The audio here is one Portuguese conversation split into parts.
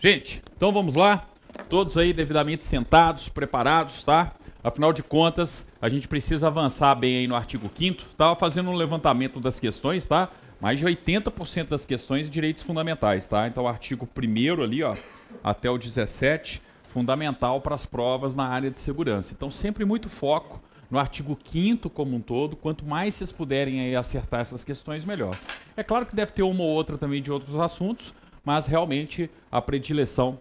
Gente, então vamos lá. Todos aí devidamente sentados, preparados, tá? Afinal de contas, a gente precisa avançar bem aí no artigo 5º. Tava fazendo um levantamento das questões, tá? Mais de 80% das questões de direitos fundamentais, tá? Então o artigo 1º ali, ó, até o 17, fundamental para as provas na área de segurança. Então sempre muito foco no artigo 5º como um todo. Quanto mais vocês puderem aí acertar essas questões, melhor. É claro que deve ter uma ou outra também de outros assuntos, mas realmente a predileção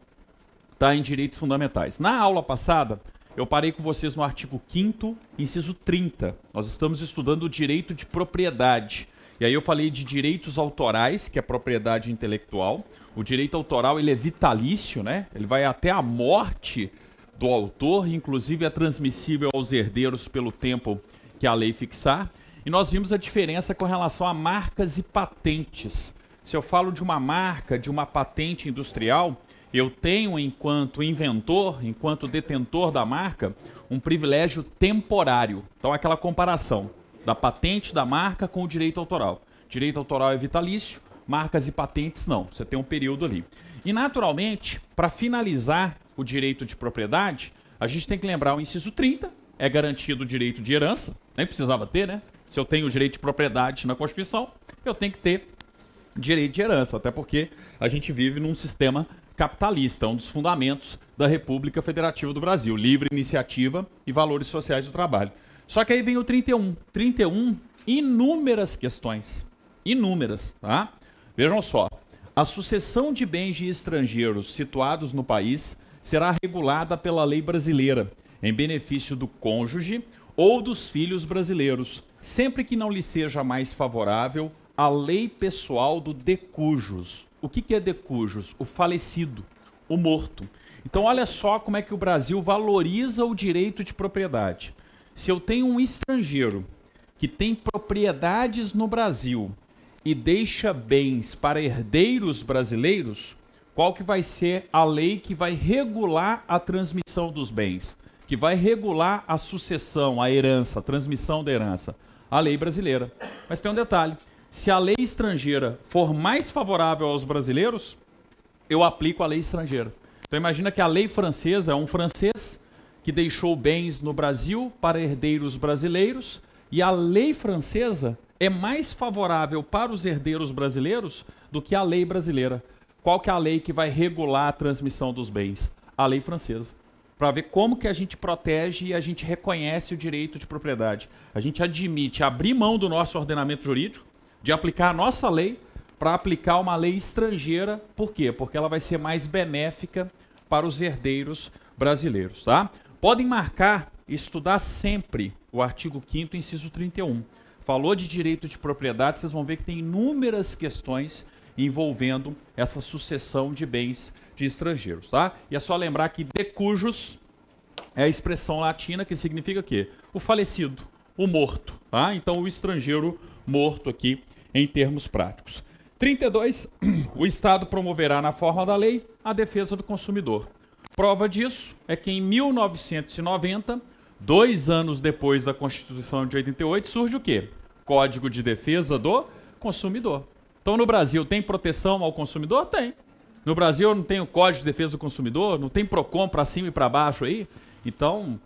está em direitos fundamentais. Na aula passada, eu parei com vocês no artigo 5º, inciso 30. Nós estamos estudando o direito de propriedade. E aí eu falei de direitos autorais, que é propriedade intelectual. O direito autoral ele é vitalício, né? Ele vai até a morte do autor, inclusive é transmissível aos herdeiros pelo tempo que a lei fixar. E nós vimos a diferença com relação a marcas e patentes. Se eu falo de uma marca, de uma patente industrial, eu tenho, enquanto inventor, enquanto detentor da marca, um privilégio temporário. Então, aquela comparação da patente da marca com o direito autoral. Direito autoral é vitalício, marcas e patentes não. Você tem um período ali. E, naturalmente, para finalizar o direito de propriedade, a gente tem que lembrar o inciso 30, é garantido o direito de herança. Nem precisava ter, né? Se eu tenho o direito de propriedade na Constituição, eu tenho que ter direito de herança, até porque a gente vive num sistema capitalista, um dos fundamentos da República Federativa do Brasil, livre iniciativa e valores sociais do trabalho. Só que aí vem o 31. 31, inúmeras questões. Inúmeras, tá? Vejam só. A sucessão de bens de estrangeiros situados no país será regulada pela lei brasileira, em benefício do cônjuge ou dos filhos brasileiros, sempre que não lhe seja mais favorável a lei pessoal do decujus. O que é decujus? O falecido, o morto. Então olha só como é que o Brasil valoriza o direito de propriedade. Se eu tenho um estrangeiro que tem propriedades no Brasil e deixa bens para herdeiros brasileiros, qual que vai ser a lei que vai regular a transmissão dos bens? Que vai regular a sucessão, a herança, a transmissão da herança? A lei brasileira. Mas tem um detalhe. Se a lei estrangeira for mais favorável aos brasileiros, eu aplico a lei estrangeira. Então imagina que a lei francesa é um francês que deixou bens no Brasil para herdeiros brasileiros e a lei francesa é mais favorável para os herdeiros brasileiros do que a lei brasileira. Qual que é a lei que vai regular a transmissão dos bens? A lei francesa. Para ver como que a gente protege e a gente reconhece o direito de propriedade. A gente admite abrir mão do nosso ordenamento jurídico, de aplicar a nossa lei para aplicar uma lei estrangeira. Por quê? Porque ela vai ser mais benéfica para os herdeiros brasileiros, tá? Podem marcar e estudar sempre o artigo 5º, inciso 31. Falou de direito de propriedade, vocês vão ver que tem inúmeras questões envolvendo essa sucessão de bens de estrangeiros, tá? E é só lembrar que decujus é a expressão latina que significa o quê? O falecido, o morto, tá? Então o estrangeiro morto aqui em termos práticos. 32, o Estado promoverá na forma da lei a defesa do consumidor. Prova disso é que em 1990, 2 anos depois da Constituição de 88, surge o quê? Código de Defesa do Consumidor. Então no Brasil tem proteção ao consumidor? Tem. No Brasil não tem o Código de Defesa do Consumidor? Não tem PROCON para cima e para baixo aí? Então,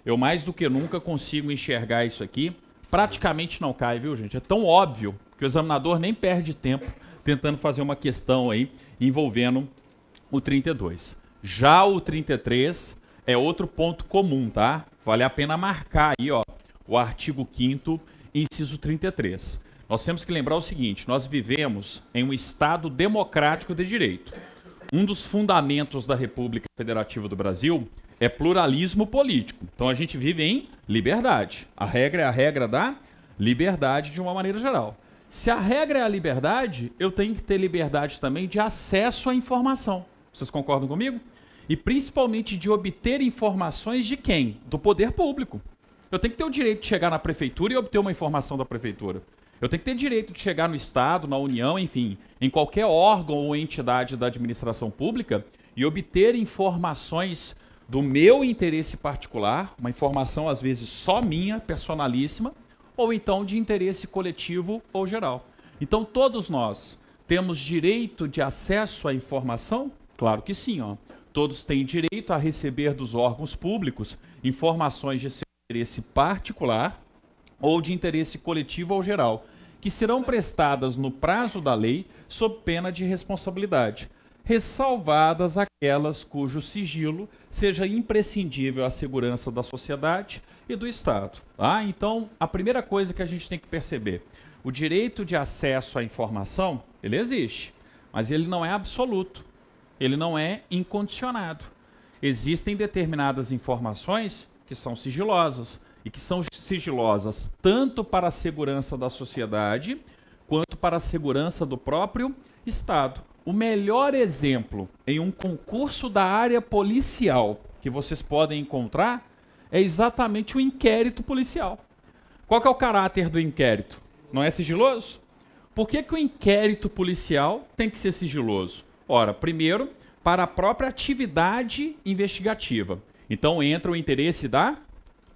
eu mais do que nunca consigo enxergar isso aqui. Praticamente não cai, viu, gente? É tão óbvio que o examinador nem perde tempo tentando fazer uma questão aí envolvendo o 32. Já o 33 é outro ponto comum, tá? Vale a pena marcar aí, ó, o artigo 5º, inciso 33. Nós temos que lembrar o seguinte, nós vivemos em um Estado democrático de direito. Um dos fundamentos da República Federativa do Brasil é pluralismo político. Então a gente vive em liberdade. A regra é a regra da liberdade de uma maneira geral. Se a regra é a liberdade, eu tenho que ter liberdade também de acesso à informação. Vocês concordam comigo? E principalmente de obter informações de quem? Do poder público. Eu tenho que ter o direito de chegar na prefeitura e obter uma informação da prefeitura. Eu tenho que ter direito de chegar no Estado, na União, enfim, em qualquer órgão ou entidade da administração pública e obter informações do meu interesse particular, uma informação às vezes só minha, personalíssima, ou então de interesse coletivo ou geral. Então todos nós temos direito de acesso à informação? Claro que sim, ó. Todos têm direito a receber dos órgãos públicos informações de seu interesse particular ou de interesse coletivo ou geral, que serão prestadas no prazo da lei sob pena de responsabilidade, ressalvadas aquelas cujo sigilo seja imprescindível à segurança da sociedade e do Estado. Tá? Então, a primeira coisa que a gente tem que perceber, o direito de acesso à informação, ele existe, mas ele não é absoluto, ele não é incondicionado. Existem determinadas informações que são sigilosas, e que são sigilosas tanto para a segurança da sociedade, quanto para a segurança do próprio Estado. O melhor exemplo em um concurso da área policial que vocês podem encontrar é exatamente o inquérito policial. Qual que é o caráter do inquérito? Não é sigiloso? Por que que o inquérito policial tem que ser sigiloso? Ora, primeiro, para a própria atividade investigativa. Então entra o interesse da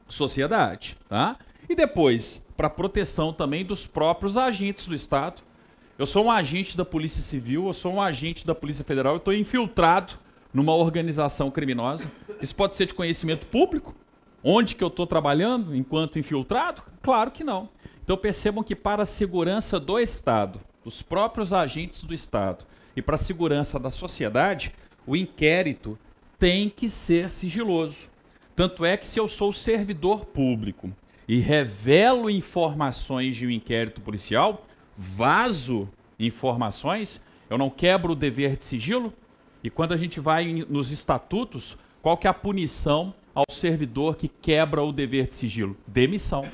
sociedade, tá? E depois, para proteção também dos próprios agentes do Estado. Eu sou um agente da Polícia Civil, eu sou um agente da Polícia Federal, eu estou infiltrado numa organização criminosa. Isso pode ser de conhecimento público? Onde que eu estou trabalhando enquanto infiltrado? Claro que não. Então percebam que para a segurança do Estado, dos próprios agentes do Estado e para a segurança da sociedade, o inquérito tem que ser sigiloso. Tanto é que se eu sou servidor público e revelo informações de um inquérito policial, vazo informações, eu não quebro o dever de sigilo? E quando a gente vai nos estatutos, qual que é a punição ao servidor que quebra o dever de sigilo? Demissão.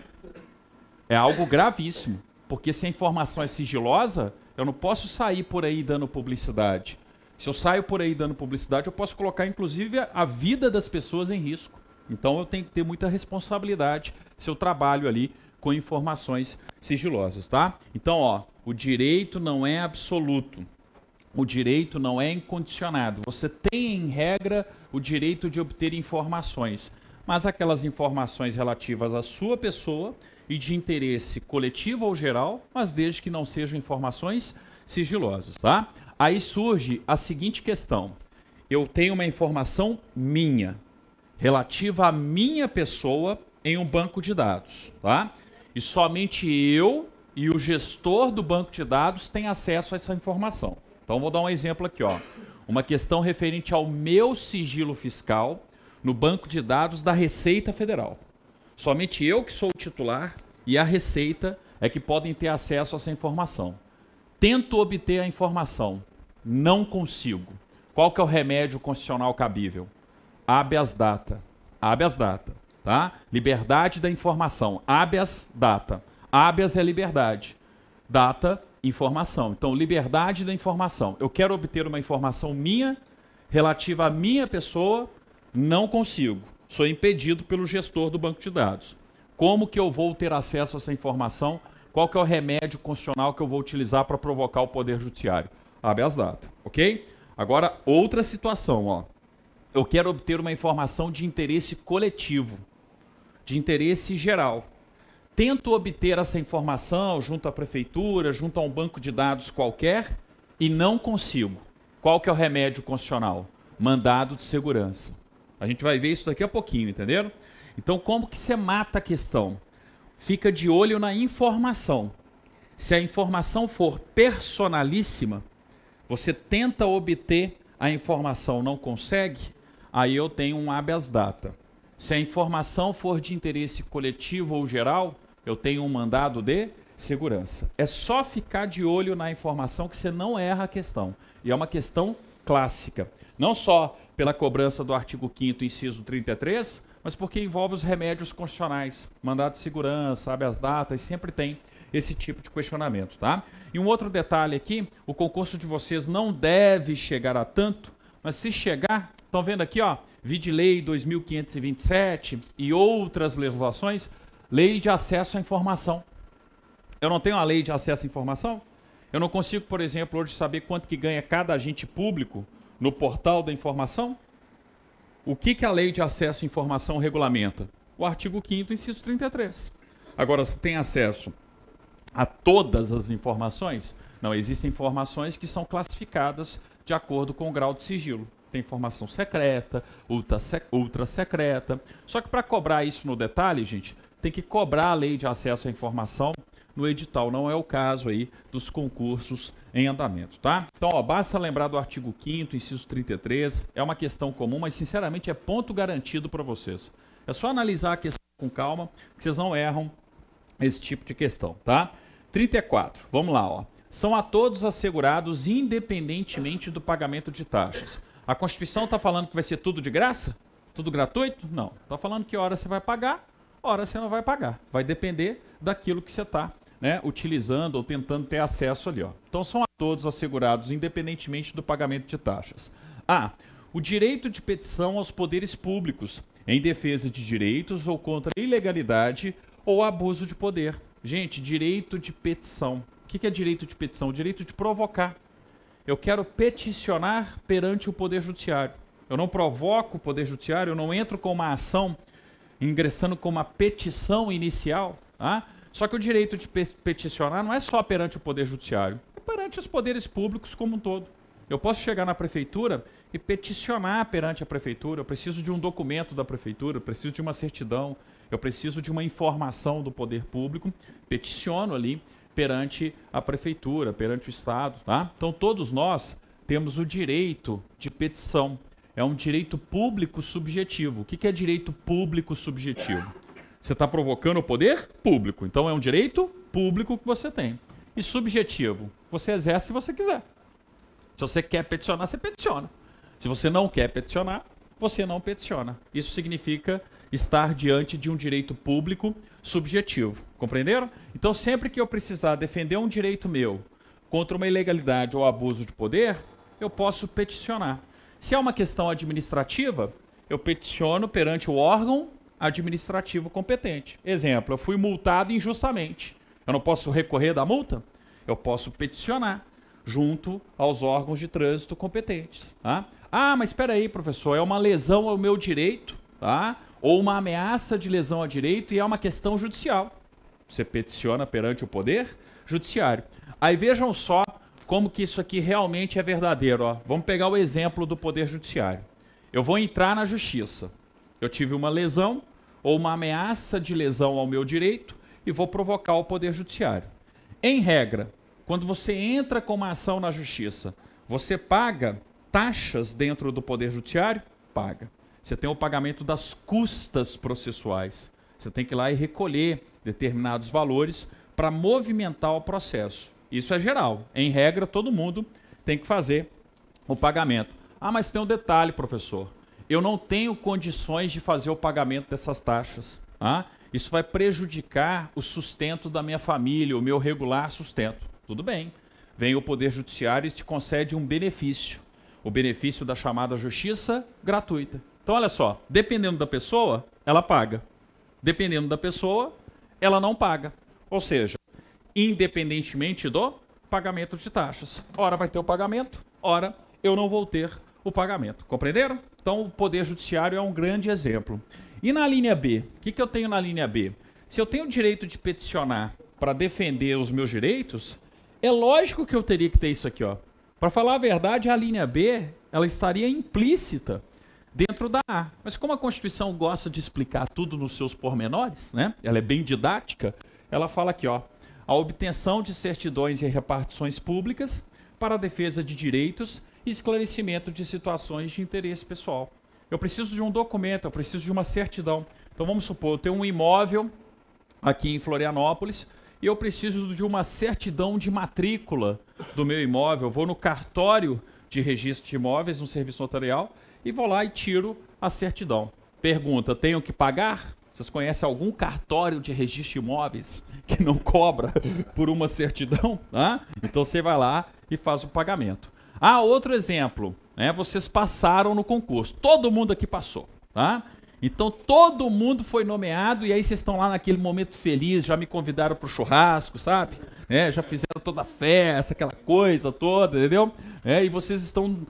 É algo gravíssimo, porque se a informação é sigilosa, eu não posso sair por aí dando publicidade. Se eu saio por aí dando publicidade, eu posso colocar inclusive a vida das pessoas em risco. Então eu tenho que ter muita responsabilidade se eu trabalho ali com informações sigilosas, tá? Então, ó, o direito não é absoluto. O direito não é incondicionado. Você tem, em regra, o direito de obter informações, mas aquelas informações relativas à sua pessoa e de interesse coletivo ou geral, mas desde que não sejam informações sigilosas, tá? Aí surge a seguinte questão. Eu tenho uma informação minha, relativa à minha pessoa em um banco de dados, tá? E somente eu e o gestor do banco de dados têm acesso a essa informação. Então vou dar um exemplo aqui, ó. Uma questão referente ao meu sigilo fiscal no banco de dados da Receita Federal. Somente eu que sou o titular e a Receita é que podem ter acesso a essa informação. Tento obter a informação, não consigo. Qual que é o remédio constitucional cabível? Habeas data. Habeas data, tá? Liberdade da informação. Habeas data. Habeas é liberdade. Data, informação. Então, liberdade da informação. Eu quero obter uma informação minha, relativa à minha pessoa, não consigo. Sou impedido pelo gestor do banco de dados. Como que eu vou ter acesso a essa informação? Qual que é o remédio constitucional que eu vou utilizar para provocar o Poder Judiciário? Habeas data, ok? Agora, outra situação, ó. Eu quero obter uma informação de interesse coletivo, de interesse geral. Tento obter essa informação junto à prefeitura, junto a um banco de dados qualquer e não consigo. Qual que é o remédio constitucional? Mandado de segurança. A gente vai ver isso daqui a pouquinho, entenderam? Então, como que você mata a questão? Fica de olho na informação. Se a informação for personalíssima, você tenta obter a informação, não consegue, aí eu tenho um habeas data. Se a informação for de interesse coletivo ou geral, eu tenho um mandado de segurança. É só ficar de olho na informação que você não erra a questão. E é uma questão clássica. Não só pela cobrança do artigo 5º, inciso 33, mas porque envolve os remédios constitucionais. Mandado de segurança, habeas data, e sempre tem esse tipo de questionamento, tá? E um outro detalhe aqui, o concurso de vocês não deve chegar a tanto, mas se chegar, estão vendo aqui, ó, vide lei 2527 e outras legislações, lei de acesso à informação. Eu não tenho a lei de acesso à informação? Eu não consigo, por exemplo, hoje saber quanto que ganha cada agente público no portal da informação? O que a lei de acesso à informação regulamenta? O artigo 5º, inciso 33. Agora, você tem acesso a todas as informações? Não, existem informações que são classificadas de acordo com o grau de sigilo. Tem informação secreta, ultra secreta. Só que para cobrar isso no detalhe, gente, tem que cobrar a lei de acesso à informação no edital. Não é o caso aí dos concursos em andamento, tá? Então, ó, basta lembrar do artigo 5º, inciso 33. É uma questão comum, mas sinceramente é ponto garantido para vocês. É só analisar a questão com calma, que vocês não erram esse tipo de questão, tá? 34, vamos lá, ó. São a todos assegurados independentemente do pagamento de taxas. A Constituição está falando que vai ser tudo de graça? Tudo gratuito? Não. Está falando que hora você vai pagar, hora você não vai pagar. Vai depender daquilo que você está, né, utilizando ou tentando ter acesso ali, ó. Então são a todos assegurados independentemente do pagamento de taxas. A. O direito de petição aos poderes públicos em defesa de direitos ou contra a ilegalidade ou abuso de poder. Gente, direito de petição. O que é direito de petição? O direito de provocar. Eu quero peticionar perante o Poder Judiciário. Eu não provoco o Poder Judiciário, eu não entro com uma ação ingressando com uma petição inicial. Tá? Só que o direito de peticionar não é só perante o Poder Judiciário, é perante os poderes públicos como um todo. Eu posso chegar na prefeitura e peticionar perante a prefeitura. Eu preciso de um documento da prefeitura, eu preciso de uma certidão, eu preciso de uma informação do poder público, peticiono ali perante a prefeitura, perante o Estado, tá? Então todos nós temos o direito de petição. É um direito público subjetivo. O que é direito público subjetivo? Você está provocando o poder público, então é um direito público que você tem. E subjetivo, você exerce se você quiser. Se você quer peticionar, você peticiona. Se você não quer peticionar, você não peticiona. Isso significa estar diante de um direito público subjetivo. Compreenderam? Então, sempre que eu precisar defender um direito meu contra uma ilegalidade ou abuso de poder, eu posso peticionar. Se é uma questão administrativa, eu peticiono perante o órgão administrativo competente. Exemplo, eu fui multado injustamente. Eu não posso recorrer da multa? Eu posso peticionar junto aos órgãos de trânsito competentes. Tá? Ah, mas espera aí, professor, é uma lesão ao meu direito, tá? Ou uma ameaça de lesão a direito e é uma questão judicial. Você peticiona perante o Poder Judiciário. Aí vejam só como que isso aqui realmente é verdadeiro. Ó. Vamos pegar o exemplo do Poder Judiciário. Eu vou entrar na Justiça. Eu tive uma lesão ou uma ameaça de lesão ao meu direito e vou provocar o Poder Judiciário. Em regra, quando você entra com uma ação na Justiça, você paga taxas dentro do Poder Judiciário? Paga. Você tem o pagamento das custas processuais. Você tem que ir lá e recolher determinados valores para movimentar o processo. Isso é geral. Em regra, todo mundo tem que fazer o pagamento. Ah, mas tem um detalhe, professor. Eu não tenho condições de fazer o pagamento dessas taxas. Ah? Isso vai prejudicar o sustento da minha família, o meu regular sustento. Tudo bem. Vem o Poder Judiciário e te concede um benefício. O benefício da chamada justiça gratuita. Então, olha só, dependendo da pessoa, ela paga. Dependendo da pessoa, ela não paga. Ou seja, independentemente do pagamento de taxas. Ora vai ter o pagamento, ora eu não vou ter o pagamento. Compreenderam? Então, o Poder Judiciário é um grande exemplo. E na linha B? O que eu tenho na linha B? Se eu tenho o direito de peticionar para defender os meus direitos, é lógico que eu teria que ter isso aqui, ó. Para falar a verdade, a linha B, ela estaria implícita dentro da A. Mas como a Constituição gosta de explicar tudo nos seus pormenores, né? Ela é bem didática, ela fala aqui, ó, a obtenção de certidões e repartições públicas para a defesa de direitos e esclarecimento de situações de interesse pessoal. Eu preciso de um documento, eu preciso de uma certidão. Então vamos supor, eu tenho um imóvel aqui em Florianópolis e eu preciso de uma certidão de matrícula do meu imóvel. Eu vou no cartório de registro de imóveis, no serviço notarial, e vou lá e tiro a certidão. Pergunta, tenho que pagar? Vocês conhecem algum cartório de registro de imóveis que não cobra por uma certidão? Ah? Então você vai lá e faz o pagamento. Ah, outro exemplo, né? Vocês passaram no concurso. Todo mundo aqui passou, tá? Então todo mundo foi nomeado e aí vocês estão lá naquele momento feliz, já me convidaram para o churrasco, sabe? Já fizeram toda a festa, aquela coisa toda, entendeu? E vocês estão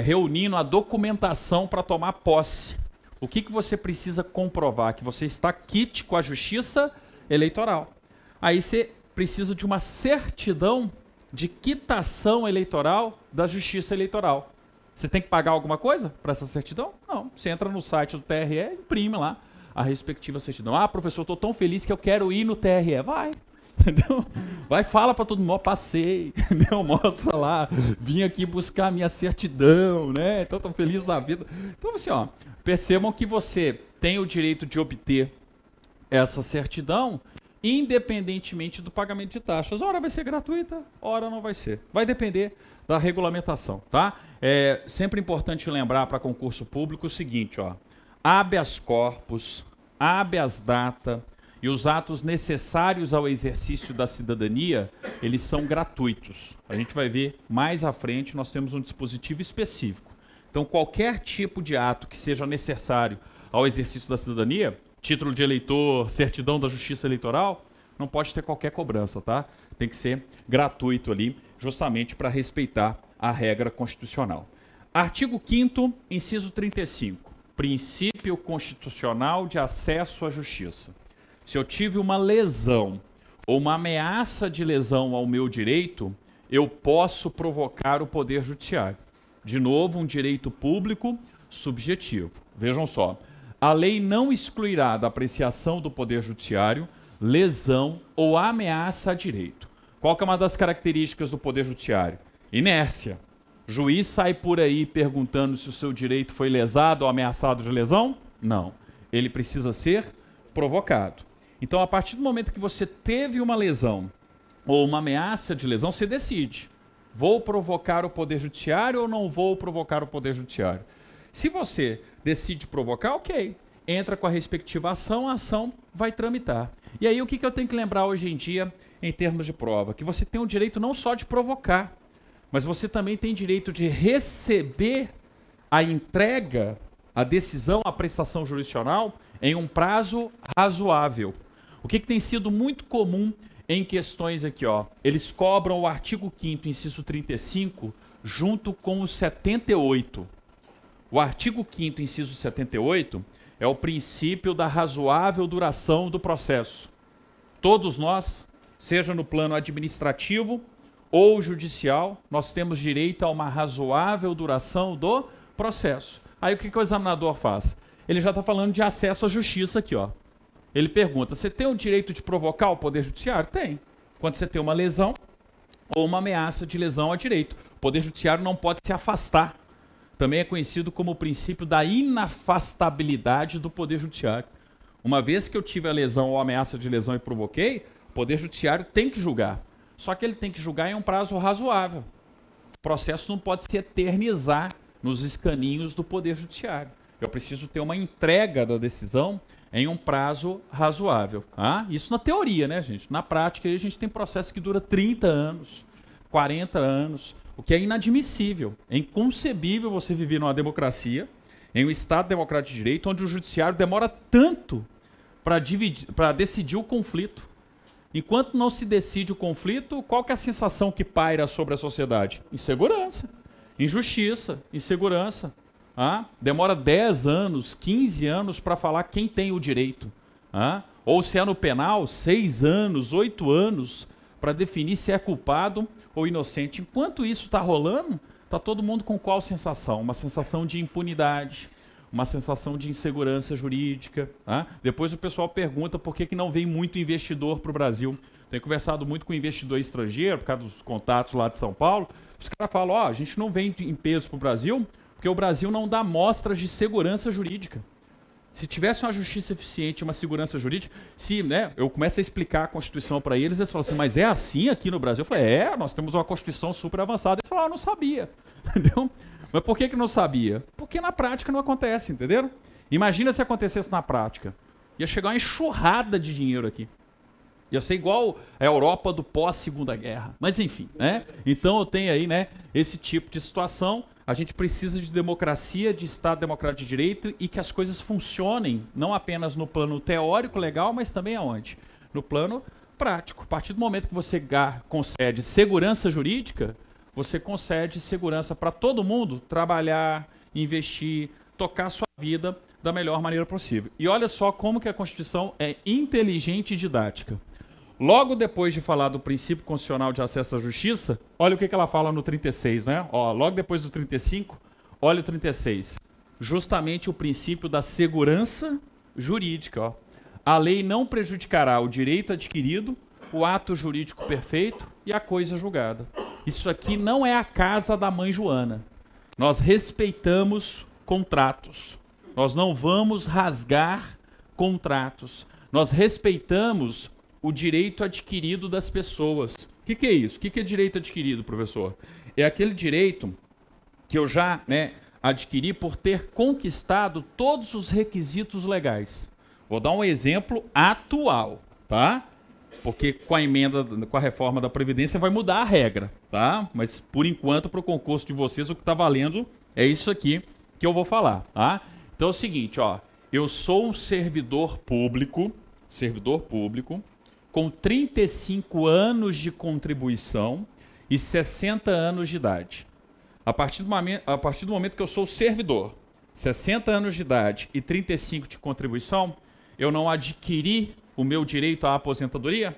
reunindo a documentação para tomar posse. O que você precisa comprovar? Que você está quite com a Justiça Eleitoral. Aí você precisa de uma certidão de quitação eleitoral da Justiça Eleitoral. Você tem que pagar alguma coisa para essa certidão? Não. Você entra no site do TRE e imprime lá a respectiva certidão. Ah, professor, estou tão feliz que eu quero ir no TRE. Vai. Entendeu? Vai, fala para todo mundo, passei, entendeu? Mostra lá, vim aqui buscar a minha certidão, né? Então estou feliz da vida. Então assim, ó, percebam que você tem o direito de obter essa certidão independentemente do pagamento de taxas. Ora vai ser gratuita, ora não vai ser. Vai depender da regulamentação, tá? É sempre importante lembrar para concurso público o seguinte, ó, habeas corpus, habeas data e os atos necessários ao exercício da cidadania, eles são gratuitos. A gente vai ver mais à frente, nós temos um dispositivo específico. Então, qualquer tipo de ato que seja necessário ao exercício da cidadania, título de eleitor, certidão da Justiça Eleitoral, não pode ter qualquer cobrança, tá? Tem que ser gratuito ali, justamente para respeitar a regra constitucional. Artigo 5º, inciso 35. Princípio constitucional de acesso à justiça. Se eu tive uma lesão ou uma ameaça de lesão ao meu direito, eu posso provocar o Poder Judiciário. De novo, um direito público subjetivo. Vejam só, a lei não excluirá da apreciação do Poder Judiciário lesão ou ameaça a direito. Qual que é uma das características do Poder Judiciário? Inércia. Juiz sai por aí perguntando se o seu direito foi lesado ou ameaçado de lesão? Não. Ele precisa ser provocado. Então, a partir do momento que você teve uma lesão ou uma ameaça de lesão, você decide. Vou provocar o Poder Judiciário ou não vou provocar o Poder Judiciário? Se você decide provocar, ok. Entra com a respectiva ação, a ação vai tramitar. E aí, o que eu tenho que lembrar hoje em dia, em termos de prova? Que você tem o direito não só de provocar, mas você também tem direito de receber a entrega, a decisão, a prestação jurisdicional em um prazo razoável. O que tem sido muito comum em questões aqui, ó? Eles cobram o artigo 5º, inciso 35, junto com o 78. O artigo 5º, inciso 78, é o princípio da razoável duração do processo. Todos nós, seja no plano administrativo ou judicial, nós temos direito a uma razoável duração do processo. Aí o que o examinador faz? Ele já está falando de acesso à justiça aqui, ó. Ele pergunta, você tem o direito de provocar o Poder Judiciário? Tem. Quando você tem uma lesão ou uma ameaça de lesão a direito. O Poder Judiciário não pode se afastar. Também é conhecido como o princípio da inafastabilidade do Poder Judiciário. Uma vez que eu tive a lesão ou ameaça de lesão e provoquei, o Poder Judiciário tem que julgar. Só que ele tem que julgar em um prazo razoável. O processo não pode se eternizar nos escaninhos do Poder Judiciário. Eu preciso ter uma entrega da decisão em um prazo razoável. Ah, isso na teoria, né, gente? Na prática, a gente tem processo que dura 30 anos, 40 anos, o que é inadmissível. É inconcebível você viver numa democracia, em um Estado democrático de direito, onde o judiciário demora tanto para decidir o conflito. Enquanto não se decide o conflito, qual que é a sensação que paira sobre a sociedade? Insegurança, injustiça, insegurança. Ah, demora 10 anos, 15 anos para falar quem tem o direito. Ah, ou se é no penal, 6 anos, 8 anos para definir se é culpado ou inocente. Enquanto isso está rolando, está todo mundo com qual sensação? Uma sensação de impunidade, uma sensação de insegurança jurídica. Ah? Depois o pessoal pergunta por que não vem muito investidor para o Brasil. Tenho conversado muito com investidor estrangeiro, por causa dos contatos lá de São Paulo. Os caras falam, ó, a gente não vem em peso para o Brasil porque o Brasil não dá mostras de segurança jurídica. Se tivesse uma justiça eficiente, uma segurança jurídica, se, né, eu começo a explicar a Constituição para eles, eles falam assim, mas é assim aqui no Brasil? Eu falei, nós temos uma Constituição super avançada. Eles falaram, não sabia. Entendeu? Mas por que não sabia? Porque na prática não acontece, entenderam? Imagina se acontecesse na prática. Ia chegar uma enxurrada de dinheiro aqui. Ia ser igual a Europa do pós-Segunda Guerra. Mas enfim, né? Então eu tenho aí, né, esse tipo de situação. A gente precisa de democracia, de Estado democrático de direito e que as coisas funcionem, não apenas no plano teórico legal, mas também aonde? No plano prático. A partir do momento que você concede segurança jurídica, você concede segurança para todo mundo trabalhar, investir, tocar a sua vida da melhor maneira possível. E olha só como que a Constituição é inteligente e didática. Logo depois de falar do princípio constitucional de acesso à justiça, olha o que ela fala no 36, né? Ó, logo depois do 35, olha o 36. Justamente o princípio da segurança jurídica. Ó. A lei não prejudicará o direito adquirido, o ato jurídico perfeito e a coisa julgada. Isso aqui não é a casa da mãe Joana. Nós respeitamos contratos. Nós não vamos rasgar contratos. Nós respeitamos o direito adquirido das pessoas. O que é isso? O que é direito adquirido, professor? É aquele direito que eu já adquiri por ter conquistado todos os requisitos legais. Vou dar um exemplo atual, tá? Porque com a emenda, com a reforma da Previdência vai mudar a regra, tá? Mas por enquanto, para o concurso de vocês, o que está valendo é isso aqui que eu vou falar, tá? Então é o seguinte, ó, eu sou um servidor público, com 35 anos de contribuição e 60 anos de idade. A partir do momento que eu sou servidor, 60 anos de idade e 35 de contribuição, eu não adquiri o meu direito à aposentadoria?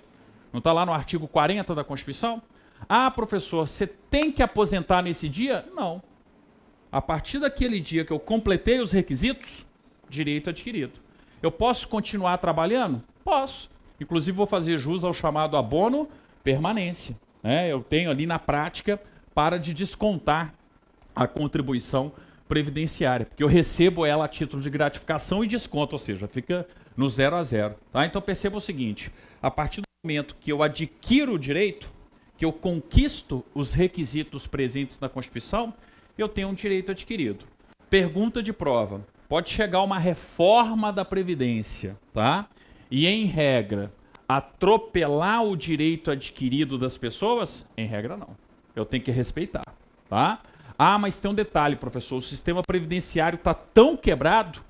Não está lá no artigo 40 da Constituição? Ah, professor, você tem que aposentar nesse dia? Não. A partir daquele dia que eu completei os requisitos, direito adquirido. Eu posso continuar trabalhando? Posso. Inclusive vou fazer jus ao chamado abono permanência. Eu tenho ali na prática para de descontar a contribuição previdenciária, porque eu recebo ela a título de gratificação e desconto, ou seja, fica no 0 a 0. Tá? Então perceba o seguinte, a partir do momento que eu adquiro o direito, que eu conquisto os requisitos presentes na Constituição, eu tenho um direito adquirido. Pergunta de prova, pode chegar uma reforma da Previdência, tá? E em regra, atropelar o direito adquirido das pessoas? Em regra não, eu tenho que respeitar, tá? Ah, mas tem um detalhe, professor, o sistema previdenciário está tão quebrado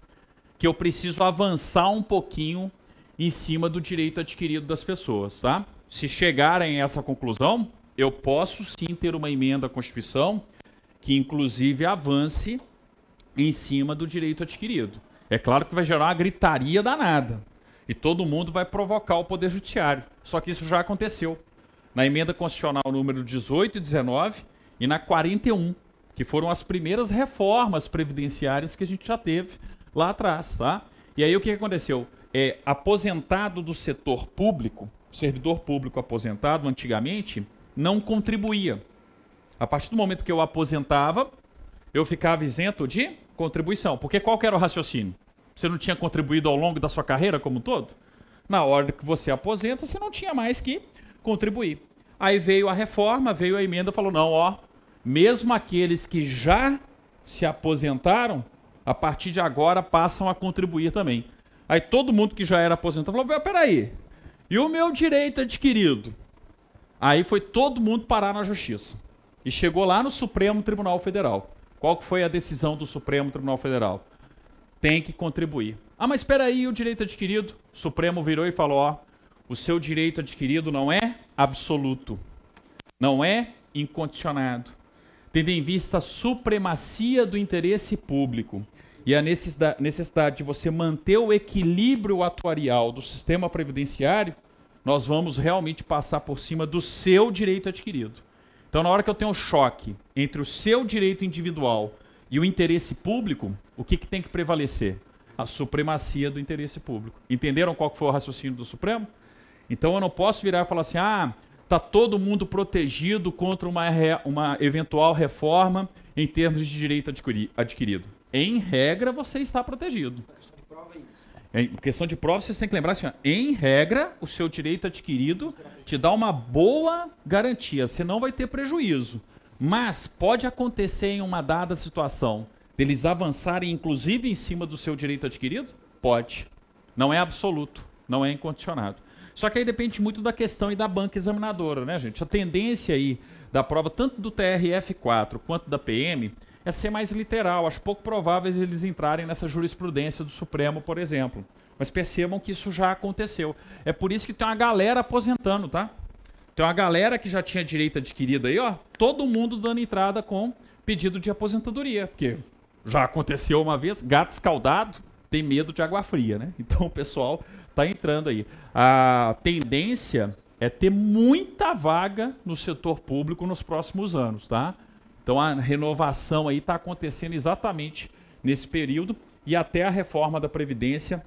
que eu preciso avançar um pouquinho em cima do direito adquirido das pessoas, tá? Se chegarem a essa conclusão, eu posso sim ter uma emenda à Constituição que inclusive avance em cima do direito adquirido. É claro que vai gerar uma gritaria danada e todo mundo vai provocar o Poder Judiciário. Só que isso já aconteceu na emenda constitucional número 18 e 19 e na 41, que foram as primeiras reformas previdenciárias que a gente já teve lá atrás, tá? E aí o que aconteceu? Aposentado do setor público, servidor público aposentado antigamente, não contribuía. A partir do momento que eu aposentava, eu ficava isento de contribuição. Porque qual que era o raciocínio? Você não tinha contribuído ao longo da sua carreira como um todo? Na hora que você aposenta, você não tinha mais que contribuir. Aí veio a reforma, veio a emenda e falou, não, ó, mesmo aqueles que já se aposentaram, a partir de agora passam a contribuir também. Aí todo mundo que já era aposentado falou, peraí, e o meu direito adquirido? Aí foi todo mundo parar na justiça. E chegou lá no Supremo Tribunal Federal. Qual que foi a decisão do Supremo Tribunal Federal? Tem que contribuir. Ah, mas espera aí, o direito adquirido? O Supremo virou e falou, ó, o seu direito adquirido não é absoluto, não é incondicionado, tendo em vista a supremacia do interesse público e a necessidade de você manter o equilíbrio atuarial do sistema previdenciário, nós vamos realmente passar por cima do seu direito adquirido. Então, na hora que eu tenho um choque entre o seu direito individual e o interesse público, o que tem que prevalecer? A supremacia do interesse público. Entenderam qual que foi o raciocínio do Supremo? Então, eu não posso virar e falar assim, ah, está todo mundo protegido contra uma eventual reforma em termos de direito adquirido. Em regra, você está protegido. Em questão de prova, vocês têm que lembrar assim, ó, em regra, o seu direito adquirido te dá uma boa garantia, você não vai ter prejuízo. Mas pode acontecer em uma dada situação deles avançarem, inclusive, em cima do seu direito adquirido? Pode. Não é absoluto, não é incondicionado. Só que aí depende muito da questão e da banca examinadora, né, gente? A tendência aí da prova, tanto do TRF4 quanto da PM, é ser mais literal. Acho pouco provável eles entrarem nessa jurisprudência do Supremo, por exemplo. Mas percebam que isso já aconteceu. É por isso que tem uma galera aposentando, tá? Tem uma galera que já tinha direito adquirido aí, ó. Todo mundo dando entrada com pedido de aposentadoria. Porque já aconteceu uma vez, gato escaldado, tem medo de água fria, né? Então o pessoal está entrando aí. A tendência é ter muita vaga no setor público nos próximos anos, tá? Então a renovação aí está acontecendo exatamente nesse período e até a reforma da Previdência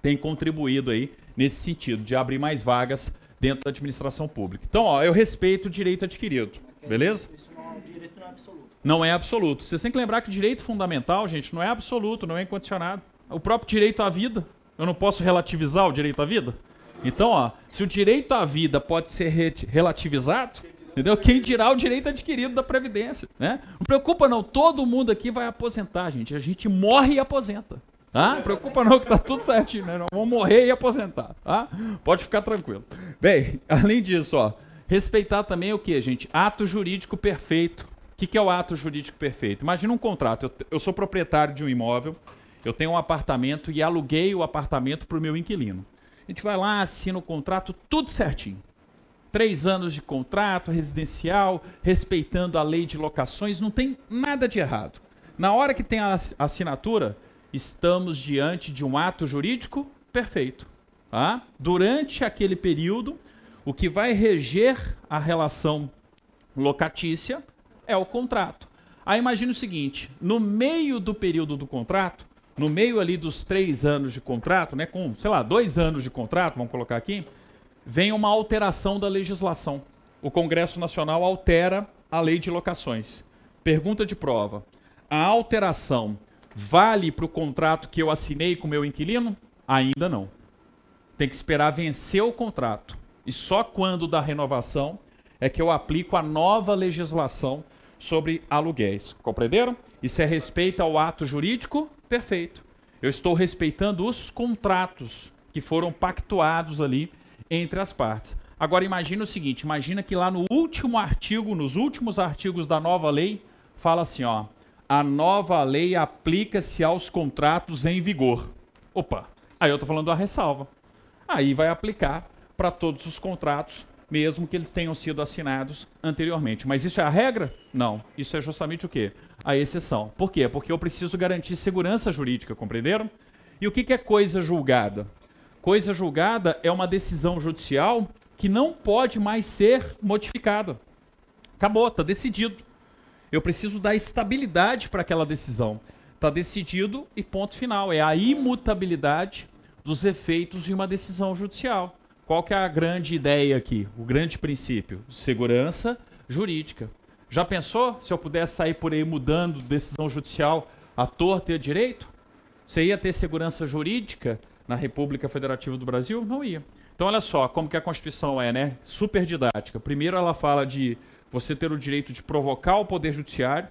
tem contribuído aí nesse sentido, de abrir mais vagas dentro da administração pública. Então, ó, eu respeito o direito adquirido, beleza? O direito não é absoluto. Não é absoluto. Vocês têm que lembrar que direito fundamental, gente, não é absoluto, não é incondicionado. O próprio direito à vida, eu não posso relativizar o direito à vida? Então, ó, se o direito à vida pode ser relativizado, entendeu? Quem dirá o direito adquirido da Previdência, né? Não preocupa não, todo mundo aqui vai aposentar, gente. A gente morre e aposenta, tá? Não preocupa não que tá tudo certinho, né? Nós vamos morrer e aposentar, tá? Pode ficar tranquilo. Bem, além disso, ó, respeitar também o que, gente? Ato jurídico perfeito. O que é o ato jurídico perfeito? Imagina um contrato. Eu sou proprietário de um imóvel, eu tenho um apartamento e aluguei o apartamento para o meu inquilino. A gente vai lá, assina o contrato, tudo certinho. 3 anos de contrato residencial, respeitando a lei de locações, não tem nada de errado. Na hora que tem a assinatura, estamos diante de um ato jurídico perfeito. Tá? Durante aquele período, o que vai reger a relação locatícia é o contrato. Aí imagine o seguinte, no meio do período do contrato, no meio ali dos 3 anos de contrato, né, com, sei lá, 2 anos de contrato, vamos colocar aqui, vem uma alteração da legislação. O Congresso Nacional altera a lei de locações. Pergunta de prova. A alteração vale para o contrato que eu assinei com o meu inquilino? Ainda não. Tem que esperar vencer o contrato. E só quando da renovação é que eu aplico a nova legislação sobre aluguéis. Compreenderam? Isso é respeito ao ato jurídico? Perfeito. Eu estou respeitando os contratos que foram pactuados ali entre as partes. Agora imagina o seguinte, imagina que lá no último artigo, nos últimos artigos da nova lei, fala assim, ó, a nova lei aplica-se aos contratos em vigor. Opa, aí eu estou falando da ressalva. Aí vai aplicar para todos os contratos, mesmo que eles tenham sido assinados anteriormente. Mas isso é a regra? Não. Isso é justamente o quê? A exceção. Por quê? Porque eu preciso garantir segurança jurídica, compreenderam? E o que é coisa julgada? Coisa julgada é uma decisão judicial que não pode mais ser modificada. Acabou, está decidido. Eu preciso dar estabilidade para aquela decisão. Está decidido e ponto final. É a imutabilidade dos efeitos de uma decisão judicial. Qual que é a grande ideia aqui? O grande princípio? Segurança jurídica. Já pensou se eu pudesse sair por aí mudando decisão judicial à torta e à direito? Você ia ter segurança jurídica na República Federativa do Brasil? Não ia. Então olha só como que a Constituição é, né? Super didática. Primeiro ela fala de você ter o direito de provocar o Poder Judiciário,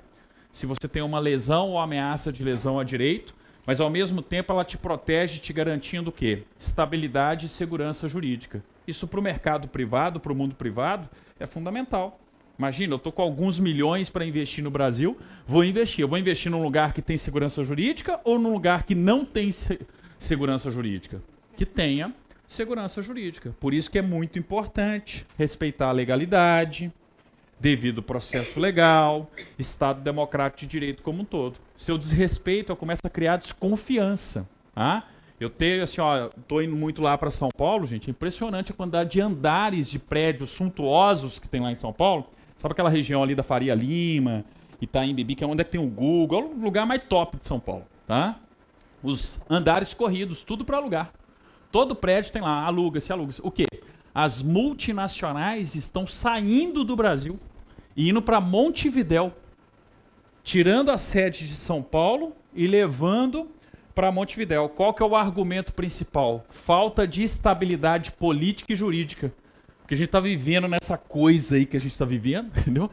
se você tem uma lesão ou ameaça de lesão a direito, mas ao mesmo tempo ela te protege, te garantindo o quê? Estabilidade e segurança jurídica. Isso para o mercado privado, para o mundo privado, é fundamental. Imagina, eu estou com alguns milhões para investir no Brasil, vou investir. Eu vou investir num lugar que tem segurança jurídica ou num lugar que não tem segurança jurídica? Que tenha segurança jurídica. Por isso que é muito importante respeitar a legalidade, devido processo legal, Estado democrático de direito como um todo. Se eu desrespeito, eu começo a criar desconfiança. Tá? Eu tenho, assim, ó, tô indo muito lá para São Paulo, gente, é impressionante a quantidade de andares de prédios suntuosos que tem lá em São Paulo. Sabe aquela região ali da Faria Lima, Itaim Bibi, que é onde é que tem o Google, é o lugar mais top de São Paulo, tá? Os andares corridos, tudo para alugar. Todo prédio tem lá, aluga-se, aluga-se. O quê? As multinacionais estão saindo do Brasil e indo para Montevidéu, tirando a sede de São Paulo e levando para Montevidéu. Qual que é o argumento principal? Falta de estabilidade política e jurídica. Porque a gente está vivendo nessa coisa aí que a gente está vivendo, entendeu?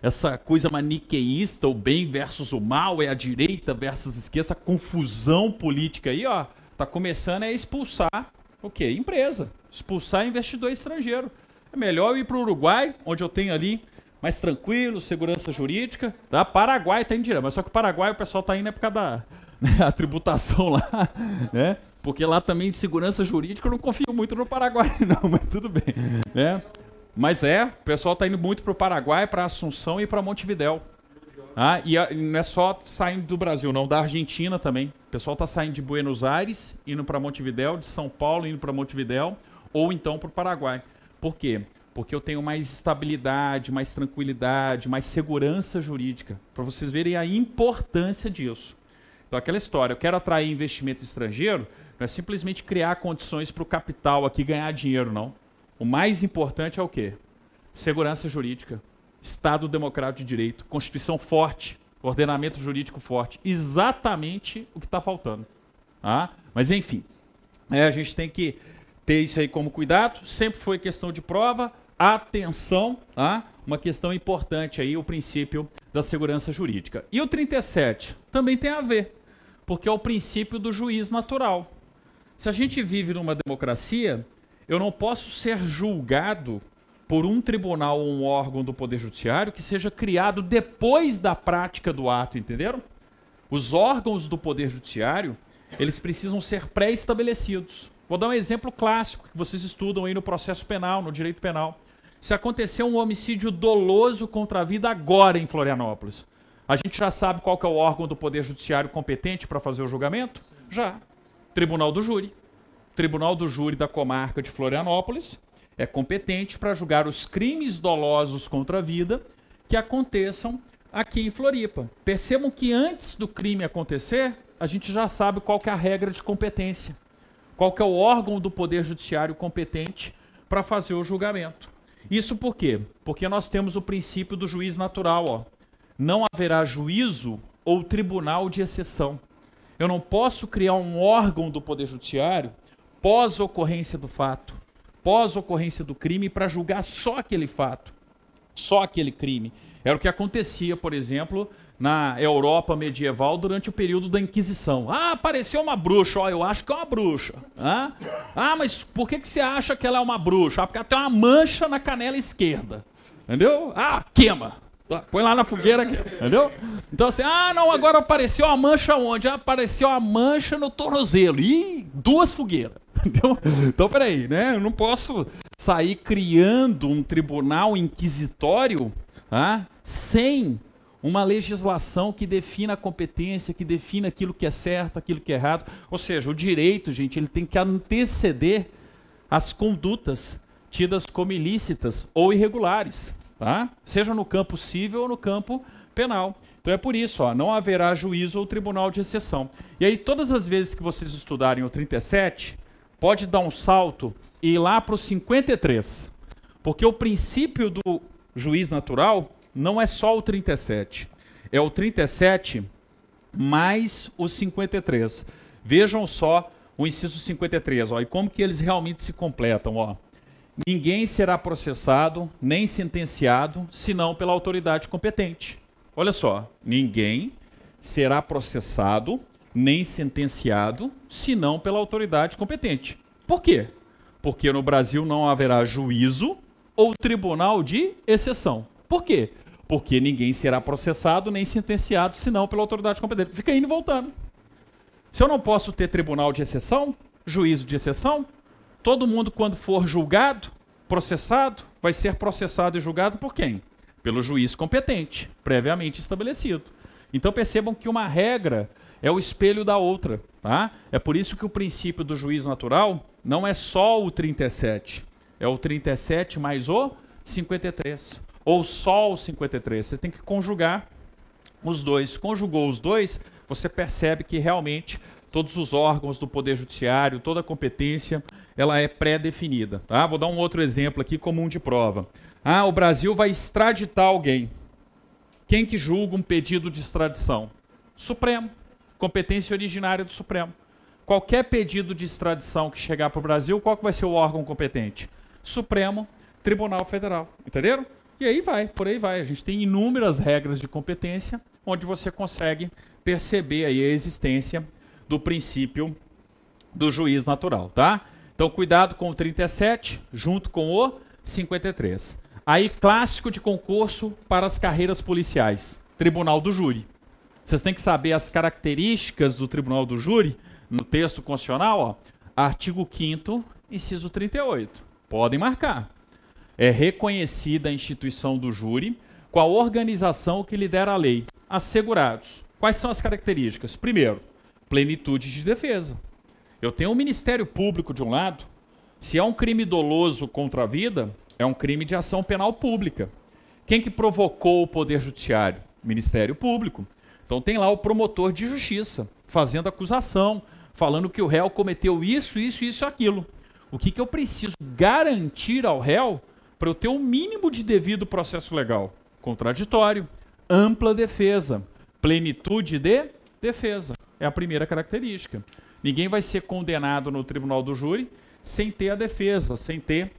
Essa coisa maniqueísta, o bem versus o mal, é a direita versus a esquerda, essa confusão política aí, ó, tá começando a expulsar o quê? Empresa. Expulsar investidor estrangeiro. É melhor eu ir para o Uruguai, onde eu tenho ali mais tranquilo, segurança jurídica. Tá? Paraguai está indo direto, mas só que o Paraguai o pessoal está indo é por causa da a tributação lá, né? Porque lá também segurança jurídica eu não confio muito no Paraguai não, mas tudo bem, né? Mas o pessoal está indo muito para o Paraguai, para Assunção e para Montevidéu. E não é só saindo do Brasil, não, da Argentina também. O pessoal está saindo de Buenos Aires, indo para Montevidéu, de São Paulo, indo para Montevidéu, ou então para o Paraguai. Por quê? Porque eu tenho mais estabilidade, mais tranquilidade, mais segurança jurídica, para vocês verem a importância disso. Então, aquela história, eu quero atrair investimento estrangeiro, não é simplesmente criar condições para o capital aqui ganhar dinheiro, não. O mais importante é o quê? Segurança jurídica, Estado democrático de direito, Constituição forte, ordenamento jurídico forte. Exatamente o que está faltando. Mas, enfim, a gente tem que ter isso aí como cuidado. Sempre foi questão de prova. Atenção, uma questão importante aí, o princípio da segurança jurídica. E o 37 também tem a ver, porque é o princípio do juiz natural. Se a gente vive numa democracia, eu não posso ser julgado por um tribunal ou um órgão do Poder Judiciário que seja criado depois da prática do ato, entenderam? Os órgãos do Poder Judiciário, eles precisam ser pré-estabelecidos. Vou dar um exemplo clássico que vocês estudam aí no processo penal, no direito penal. Se acontecer um homicídio doloso contra a vida agora em Florianópolis, a gente já sabe qual que é o órgão do Poder Judiciário competente para fazer o julgamento? Já. Tribunal do Júri. Tribunal do Júri da comarca de Florianópolis é competente para julgar os crimes dolosos contra a vida que aconteçam aqui em Floripa. Percebam que antes do crime acontecer, a gente já sabe qual que é a regra de competência. Qual que é o órgão do Poder Judiciário competente para fazer o julgamento. Isso por quê? Porque nós temos o princípio do juiz natural. Não haverá juízo ou tribunal de exceção. Eu não posso criar um órgão do Poder Judiciário pós-ocorrência do fato, pós-ocorrência do crime, para julgar só aquele fato, só aquele crime. Era o que acontecia, por exemplo, na Europa medieval durante o período da Inquisição. Apareceu uma bruxa, eu acho que é uma bruxa. Mas por que você acha que ela é uma bruxa? Porque ela tem uma mancha na canela esquerda. Entendeu? Queima. Põe lá na fogueira aqui, entendeu? Então assim, não, agora apareceu a mancha onde? Apareceu a mancha no tornozelo. Ih, 2 fogueiras. Entendeu? Então, peraí, né? Eu não posso sair criando um tribunal inquisitório sem uma legislação que defina a competência, que defina aquilo que é certo, aquilo que é errado. Ou seja, o direito, gente, ele tem que anteceder as condutas tidas como ilícitas ou irregulares. Seja no campo civil ou no campo penal. Então é por isso, não haverá juízo ou tribunal de exceção. E aí todas as vezes que vocês estudarem o 37, pode dar um salto e ir lá para o 53. Porque o princípio do juiz natural não é só o 37. É o 37 mais o 53. Vejam só o inciso 53, e como que eles realmente se completam, Ninguém será processado nem sentenciado, senão pela autoridade competente. Olha só, ninguém será processado nem sentenciado, senão pela autoridade competente. Por quê? Porque no Brasil não haverá juízo ou tribunal de exceção. Por quê? Porque ninguém será processado nem sentenciado, senão pela autoridade competente. Fica indo e voltando. Se eu não posso ter tribunal de exceção, juízo de exceção, todo mundo, quando for julgado, processado, vai ser processado e julgado por quem? Pelo juiz competente, previamente estabelecido. Então percebam que uma regra é o espelho da outra. É por isso que o princípio do juiz natural não é só o 37. É o 37 mais o 53. Ou só o 53. Você tem que conjugar os dois. Conjugou os dois, você percebe que realmente todos os órgãos do Poder Judiciário, toda a competência, ela é pré-definida. Vou dar um outro exemplo aqui comum de prova. O Brasil vai extraditar alguém. Quem que julga um pedido de extradição? Supremo. Competência originária do Supremo. Qualquer pedido de extradição que chegar para o Brasil, qual que vai ser o órgão competente? Supremo Tribunal Federal. Entenderam? E aí vai, por aí vai. A gente tem inúmeras regras de competência onde você consegue perceber aí a existência do princípio do juiz natural, Então, cuidado com o 37, junto com o 53. Aí, clássico de concurso para as carreiras policiais, Tribunal do Júri. Vocês têm que saber as características do Tribunal do Júri, no texto constitucional, artigo 5º, inciso 38. Podem marcar. É reconhecida a instituição do júri com a organização que lhe der a lei. assegurados. Quais são as características? Primeiro, plenitude de defesa. Eu tenho um Ministério Público de um lado. Se é um crime doloso contra a vida, é um crime de ação penal pública. Quem que provocou o Poder Judiciário? Ministério Público. Então tem lá o promotor de justiça fazendo acusação, falando que o réu cometeu isso, isso, isso, aquilo. O que eu preciso garantir ao réu para eu ter o mínimo de devido processo legal? Contraditório, ampla defesa, plenitude de defesa. É a primeira característica. Ninguém vai ser condenado no tribunal do júri sem ter a defesa, sem ter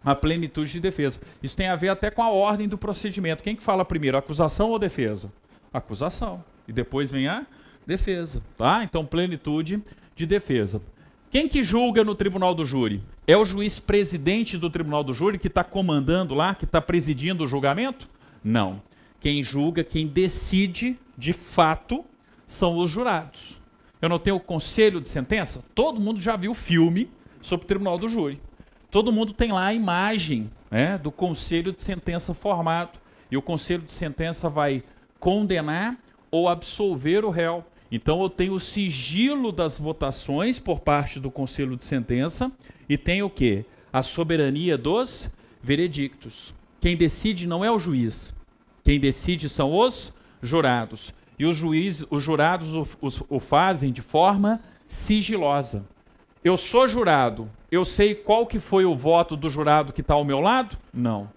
a plenitude de defesa. Isso tem a ver até com a ordem do procedimento. Quem que fala primeiro, acusação ou defesa? Acusação. E depois vem a defesa. Tá? Então, plenitude de defesa. Quem que julga no tribunal do júri? É o juiz presidente do tribunal do júri que está comandando lá, que está presidindo o julgamento? Não. Quem julga, quem decide, de fato, são os jurados. Eu não tenho o conselho de sentença? Todo mundo já viu filme sobre o tribunal do júri. Todo mundo tem lá a imagem, né, do conselho de sentença formado. E o conselho de sentença vai condenar ou absolver o réu. Então eu tenho o sigilo das votações por parte do conselho de sentença e tenho o quê? A soberania dos veredictos. Quem decide não é o juiz. Quem decide são os jurados. E os jurados o fazem de forma sigilosa. Eu sou jurado, eu sei qual que foi o voto do jurado que está ao meu lado? Não.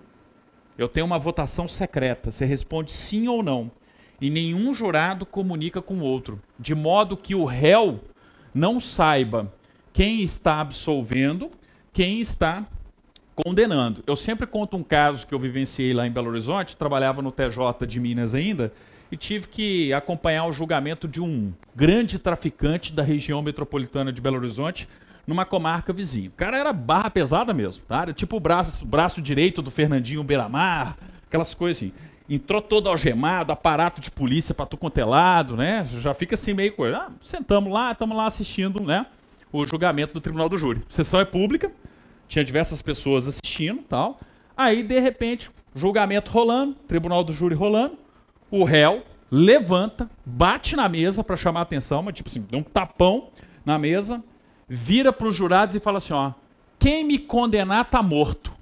Eu tenho uma votação secreta, você responde sim ou não. E nenhum jurado comunica com o outro, de modo que o réu não saiba quem está absolvendo, quem está condenando. Eu sempre conto um caso que eu vivenciei lá em Belo Horizonte, trabalhava no TJ de Minas ainda, e tive que acompanhar o julgamento de um grande traficante da região metropolitana de Belo Horizonte, numa comarca vizinha. O cara era barra pesada mesmo, tá? Era tipo o braço direito do Fernandinho Beiramar, aquelas coisas assim. Entrou todo algemado, aparato de polícia para tudo quanto é lado, né? Já fica assim meio coisa. Ah, sentamos lá, estamos lá assistindo, né, o julgamento do tribunal do júri. A sessão é pública, tinha diversas pessoas assistindo e tal. Aí, de repente, julgamento rolando, tribunal do júri rolando, o réu levanta, bate na mesa para chamar a atenção, mas tipo assim, dá um tapão na mesa, vira para os jurados e fala assim, ó, quem me condenar tá morto.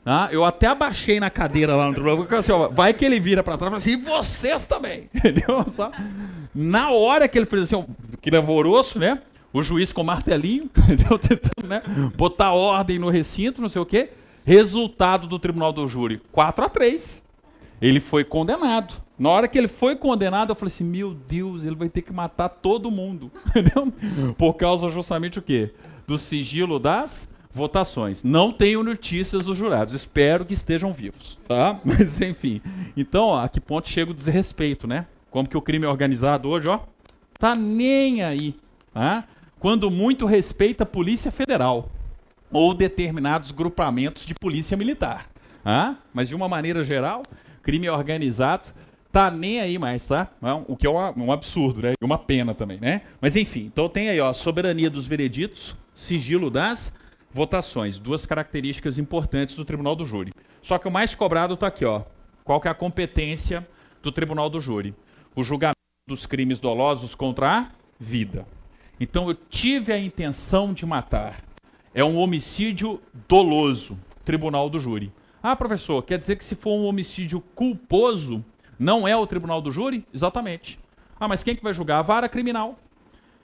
Tá? Eu até abaixei na cadeira lá no tribunal, porque assim, ó, vai que ele vira para trás e fala assim, e vocês também. Entendeu? Só, na hora que ele fez assim, ó, aquele alvoroço, né? O juiz com o martelinho, entendeu? Tentando, né, botar ordem no recinto, não sei o quê. Resultado do tribunal do júri, 4-3. Ele foi condenado. Na hora que ele foi condenado, eu falei assim, meu Deus, ele vai ter que matar todo mundo. Entendeu? Por causa justamente o quê? Do sigilo das votações. Não tenho notícias dos jurados. Espero que estejam vivos. Tá? Mas, enfim. Então, ó, a que ponto chega o desrespeito, né? Como que o crime é organizado hoje, ó? Tá nem aí. Tá? Quando muito respeita a Polícia Federal ou determinados grupamentos de polícia militar. Tá? Mas, de uma maneira geral, crime organizado tá nem aí mais, tá? O que é um absurdo, né? E uma pena também, né? Mas enfim, então tem aí, ó, soberania dos vereditos, sigilo das votações, duas características importantes do tribunal do júri. Só que o mais cobrado tá aqui, ó. Qual que é a competência do tribunal do júri? O julgamento dos crimes dolosos contra a vida. Então eu tive a intenção de matar. É um homicídio doloso, tribunal do júri. Ah, professor, quer dizer que se for um homicídio culposo, não é o tribunal do júri? Exatamente. Ah, mas quem que vai julgar? A vara criminal.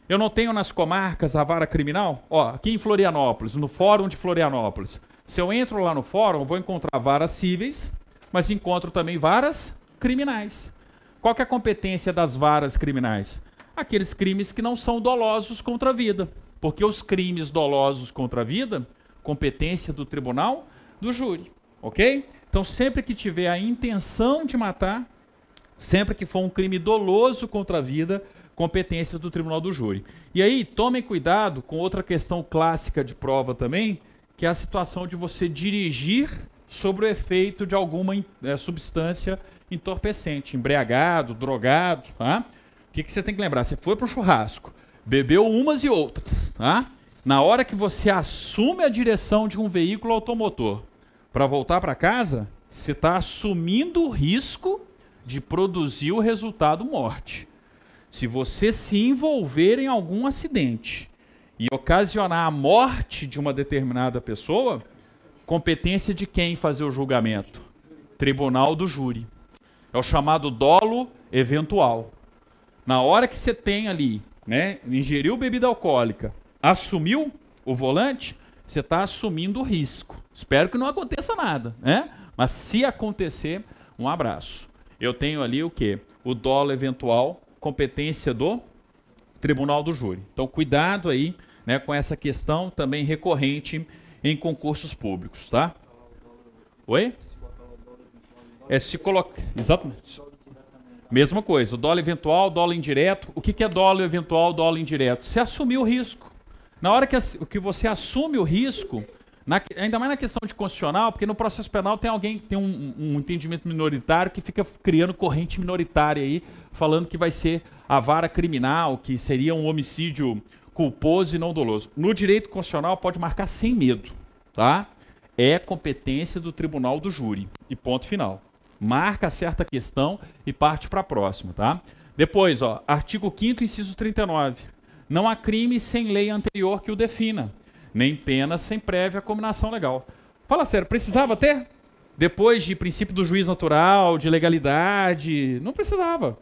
Eu não tenho nas comarcas a vara criminal? Ó, aqui em Florianópolis, no fórum de Florianópolis. Se eu entro lá no fórum, eu vou encontrar varas cíveis, mas encontro também varas criminais. Qual que é a competência das varas criminais? Aqueles crimes que não são dolosos contra a vida. Porque os crimes dolosos contra a vida, competência do tribunal do júri. Ok? Então, sempre que tiver a intenção de matar, sempre que for um crime doloso contra a vida, competência do tribunal do júri. E aí, tomem cuidado com outra questão clássica de prova também, que é a situação de você dirigir sobre o efeito de alguma substância entorpecente, embriagado, drogado. Tá? O que você tem que lembrar? Você foi para o churrasco, bebeu umas e outras. Tá? Na hora que você assume a direção de um veículo automotor para voltar para casa, você está assumindo o risco de produzir o resultado morte. Se você se envolver em algum acidente e ocasionar a morte de uma determinada pessoa, competência de quem fazer o julgamento? Tribunal do júri. É o chamado dolo eventual. Na hora que você tem ali, né, ingeriu bebida alcoólica, assumiu o volante, você está assumindo o risco. Espero que não aconteça nada, né? Mas se acontecer, um abraço. Eu tenho ali o quê? O dolo eventual, competência do Tribunal do Júri. Então, cuidado aí, né, com essa questão também recorrente em concursos públicos, tá? Oi? É se colocar... Exatamente. Mesma coisa, o dolo eventual, dolo indireto. O que é dolo eventual, dolo indireto? Você assumiu o risco. Na hora que você assume o risco, ainda mais na questão de constitucional, porque no processo penal tem alguém que tem um entendimento minoritário que fica criando corrente minoritária aí, falando que vai ser a vara criminal, que seria um homicídio culposo e não doloso. No direito constitucional pode marcar sem medo, tá? É competência do Tribunal do Júri. E ponto final. Marca certa questão e parte para a próxima, tá? Depois, ó, artigo 5º, inciso 39. Não há crime sem lei anterior que o defina, nem pena sem prévia combinação legal. Fala sério, precisava ter? Depois de princípio do juiz natural, de legalidade, não precisava.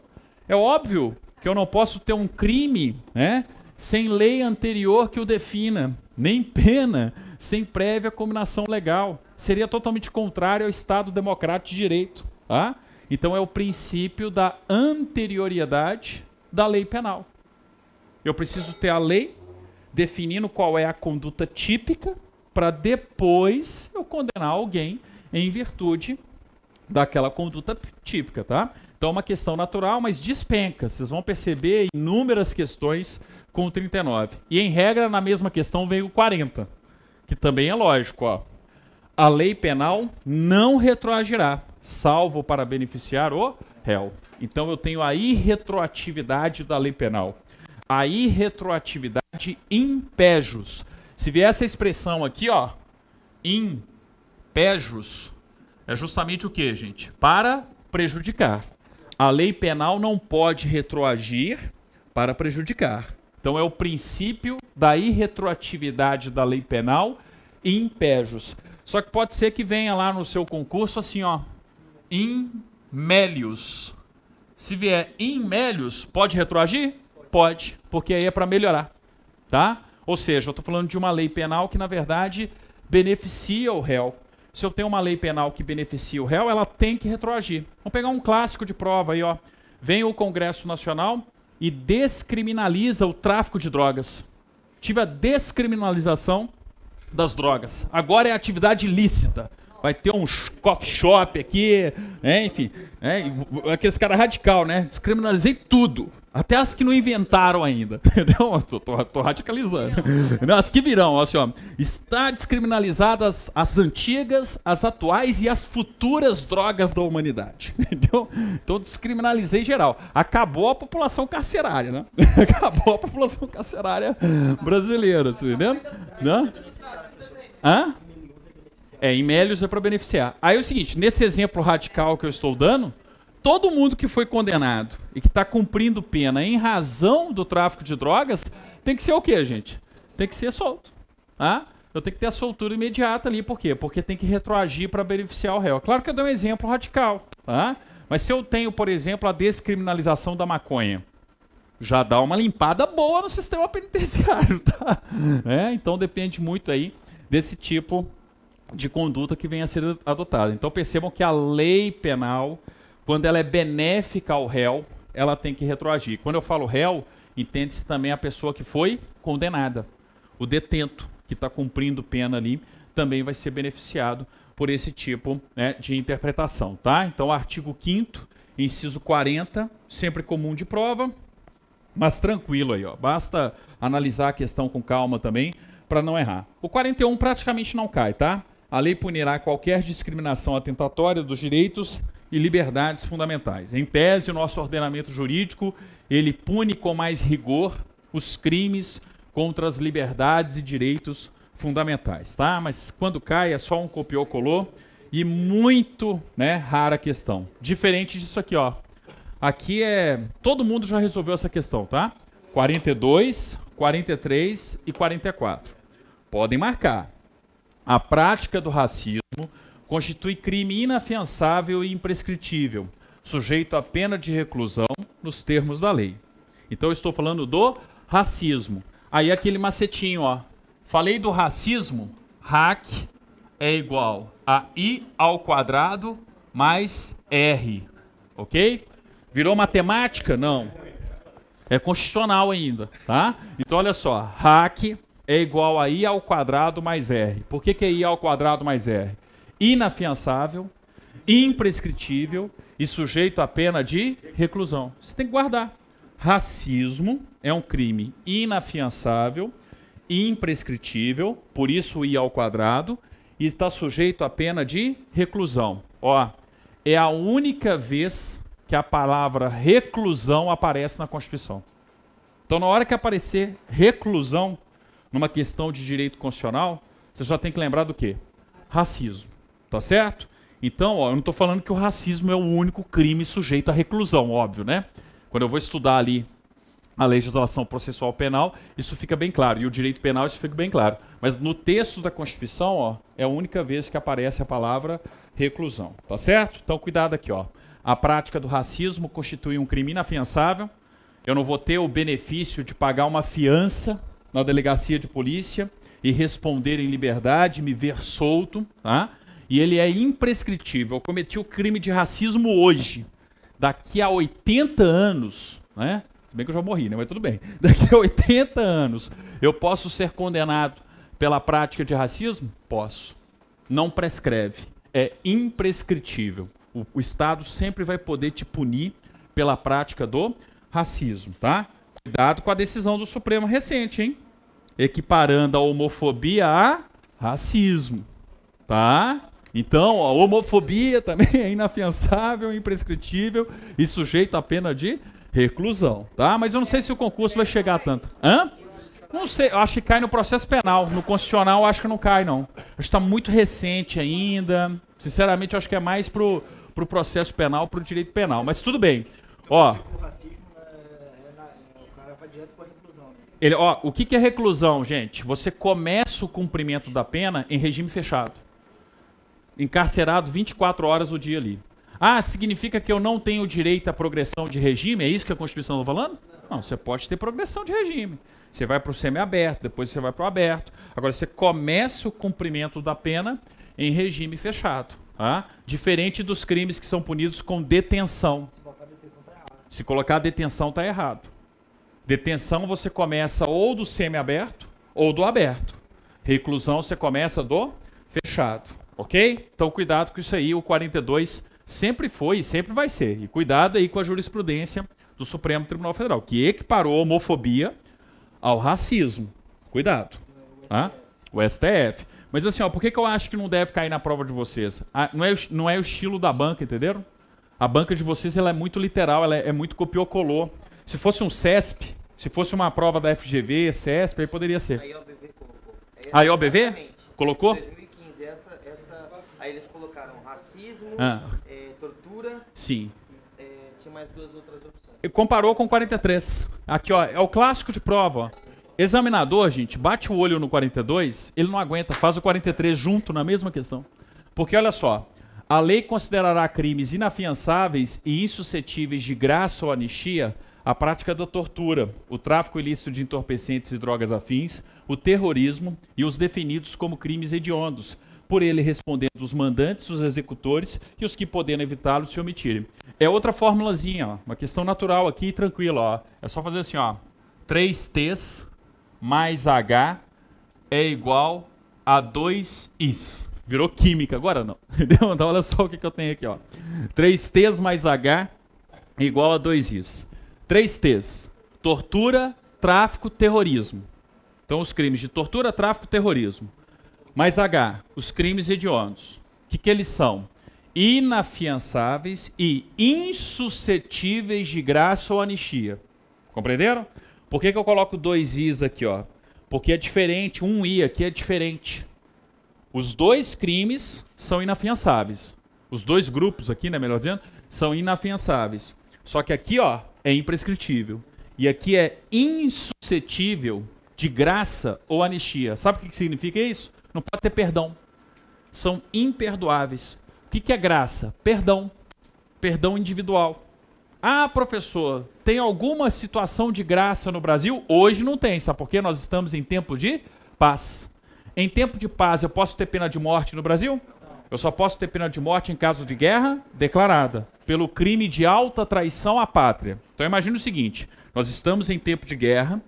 É óbvio que eu não posso ter um crime, né, sem lei anterior que o defina, nem pena sem prévia combinação legal. Seria totalmente contrário ao Estado democrático de direito. Tá? Então é o princípio da anterioriedade da lei penal. Eu preciso ter a lei definindo qual é a conduta típica para depois eu condenar alguém em virtude daquela conduta típica. Tá? Então é uma questão natural, mas despenca. Vocês vão perceber inúmeras questões com o 39. E em regra, na mesma questão, veio o 40, que também é lógico. Ó. A lei penal não retroagirá, salvo para beneficiar o réu. Então eu tenho a irretroatividade da lei penal. A irretroatividade impejus. Se vier essa expressão aqui, ó, impejus, é justamente o que, gente? Para prejudicar. A lei penal não pode retroagir para prejudicar. Então é o princípio da irretroatividade da lei penal impejus. Só que pode ser que venha lá no seu concurso assim, ó, in melius. Se vier in melius, pode retroagir? Pode, porque aí é para melhorar, tá? Ou seja, eu estou falando de uma lei penal que, na verdade, beneficia o réu. Se eu tenho uma lei penal que beneficia o réu, ela tem que retroagir. Vamos pegar um clássico de prova aí, ó. Vem o Congresso Nacional e descriminaliza o tráfico de drogas. Tive a descriminalização das drogas. Agora é atividade ilícita. Vai ter um coffee shop aqui, né? Enfim, aqueles caras radical, né? Descriminalizei tudo. Até as que não inventaram ainda. Não, tô radicalizando. Não, as que virão, assim, ó. Está descriminalizadas as antigas, as atuais e as futuras drogas da humanidade. Entendeu? Então descriminalizei geral. Acabou a população carcerária, né? Acabou a população carcerária brasileira, você entendeu? Né? Hã? Em melius é para beneficiar. Aí é o seguinte, nesse exemplo radical que eu estou dando, todo mundo que foi condenado e que está cumprindo pena em razão do tráfico de drogas, tem que ser o quê, gente? Tem que ser solto. Tá? Eu tenho que ter a soltura imediata ali. Por quê? Porque tem que retroagir para beneficiar o réu. Claro que eu dei um exemplo radical. Tá? Mas se eu tenho, por exemplo, a descriminalização da maconha, já dá uma limpada boa no sistema penitenciário. Tá? Então depende muito aí desse tipo de conduta que venha a ser adotada. Então percebam que a lei penal, quando ela é benéfica ao réu, ela tem que retroagir. Quando eu falo réu, entende-se também a pessoa que foi condenada. O detento que está cumprindo pena ali também vai ser beneficiado por esse tipo, né, de interpretação. Tá? Então, artigo 5º, inciso 40, sempre comum de prova, mas tranquilo aí. Ó. Basta analisar a questão com calma também, para não errar. O 41 praticamente não cai, tá? A lei punirá qualquer discriminação atentatória dos direitos e liberdades fundamentais. Em tese, o nosso ordenamento jurídico, ele pune com mais rigor os crimes contra as liberdades e direitos fundamentais, tá? Mas quando cai é só um copiou-colou e muito, né, rara questão. Diferente disso aqui, ó. Aqui todo mundo já resolveu essa questão, tá? 42, 43 e 44. Podem marcar. A prática do racismo constitui crime inafiançável e imprescritível, sujeito à pena de reclusão nos termos da lei. Então eu estou falando do racismo. Aí aquele macetinho, ó. Falei do racismo, hack é igual a I ao quadrado mais R, ok? Virou matemática? Não. É constitucional ainda, tá? Então olha só, hack é igual a I ao quadrado mais R. Por que é I ao quadrado mais R? Inafiançável, imprescritível e sujeito à pena de reclusão. Você tem que guardar. Racismo é um crime inafiançável, imprescritível, por isso I ao quadrado, e está sujeito à pena de reclusão. Ó, é a única vez que a palavra reclusão aparece na Constituição. Então, na hora que aparecer reclusão numa questão de direito constitucional, você já tem que lembrar do quê? Racismo. Tá certo? Então, ó, eu não estou falando que o racismo é o único crime sujeito à reclusão, óbvio, né? Quando eu vou estudar ali a legislação processual penal, isso fica bem claro. E o direito penal, isso fica bem claro. Mas no texto da Constituição, ó, é a única vez que aparece a palavra reclusão. Tá certo? Então, cuidado aqui, ó. A prática do racismo constitui um crime inafiançável. Eu não vou ter o benefício de pagar uma fiança na delegacia de polícia e responder em liberdade, me ver solto, tá? E ele é imprescritível. Eu cometi o crime de racismo hoje. Daqui a 80 anos, né? Se bem que eu já morri, né? Mas tudo bem. Daqui a 80 anos, eu posso ser condenado pela prática de racismo? Posso. Não prescreve. É imprescritível. O Estado sempre vai poder te punir pela prática do racismo, tá? Cuidado com a decisão do Supremo recente, hein? Equiparando a homofobia a racismo, tá? Então, a homofobia também é inafiançável, imprescritível e sujeito à pena de reclusão, tá? Mas eu não sei se o concurso vai chegar a tanto. Hã? Não sei, eu acho que cai no processo penal. No constitucional, eu acho que não cai, não. Acho que está muito recente ainda. Sinceramente, eu acho que é mais pro processo penal, pro direito penal. Mas tudo bem. Ó, o racismo o cara vai direto para a reclusão, né? Ó, o que é reclusão, gente? Você começa o cumprimento da pena em regime fechado. Encarcerado 24 horas o dia ali. Ah, significa que eu não tenho direito à progressão de regime? É isso que a Constituição está falando? Não, você pode ter progressão de regime. Você vai para o semiaberto, depois você vai para o aberto. Agora, você começa o cumprimento da pena em regime fechado. Tá? Diferente dos crimes que são punidos com detenção. Se colocar detenção, está errado. Detenção, você começa ou do semiaberto ou do aberto. Reclusão, você começa do fechado. Ok? Então, cuidado com isso aí. O 42 sempre foi e sempre vai ser. E cuidado aí com a jurisprudência do Supremo Tribunal Federal, que equiparou a homofobia ao racismo. Cuidado. Tá? O STF. Mas assim, ó, por que eu acho que não deve cair na prova de vocês? Não é o estilo da banca, entenderam? A banca de vocês ela é muito literal, ela é muito copiou-colou. Se fosse um CESP, se fosse uma prova da FGV, CESP, aí poderia ser. A IOBV colocou. A IOBV? Colocou? Em 2015, aí eles colocaram racismo, tortura. Sim. Tinha mais duas outras opções. E comparou com 43. Aqui, ó, é o clássico de prova, ó. Examinador, gente, bate o olho no 42, ele não aguenta, faz o 43 junto na mesma questão. Porque, olha só, a lei considerará crimes inafiançáveis e insuscetíveis de graça ou anistia a prática da tortura, o tráfico ilícito de entorpecentes e drogas afins, o terrorismo e os definidos como crimes hediondos, por ele respondendo os mandantes, os executores e os que podendo evitá-lo se omitirem. É outra formulazinha, ó, uma questão natural aqui, tranquila, ó. É só fazer assim, ó, 3T's mais H é igual a 2Is. Virou química, agora não. Entendeu? Então olha só o que eu tenho aqui, ó. 3T's mais H é igual a 2Is. 3T's. Tortura, tráfico, terrorismo. Então os crimes de tortura, tráfico, terrorismo. Mais H, os crimes hediondos. O que eles são? Inafiançáveis e insuscetíveis de graça ou anistia. Compreenderam? Por que eu coloco 2Is aqui, ó? Porque é diferente, um I aqui é diferente. Os dois crimes são inafiançáveis. Os dois grupos aqui, né, melhor dizendo, são inafiançáveis. Só que aqui, ó, é imprescritível. E aqui é insuscetível de graça ou anistia. Sabe o que significa isso? Não pode ter perdão. São imperdoáveis. O que é graça? Perdão. Perdão individual. Ah, professor, tem alguma situação de graça no Brasil? Hoje não tem, sabe por quê? Nós estamos em tempos de paz. Em tempo de paz, eu posso ter pena de morte no Brasil? Eu só posso ter pena de morte em caso de guerra declarada, pelo crime de alta traição à pátria. Então imagine o seguinte, nós estamos em tempo de guerra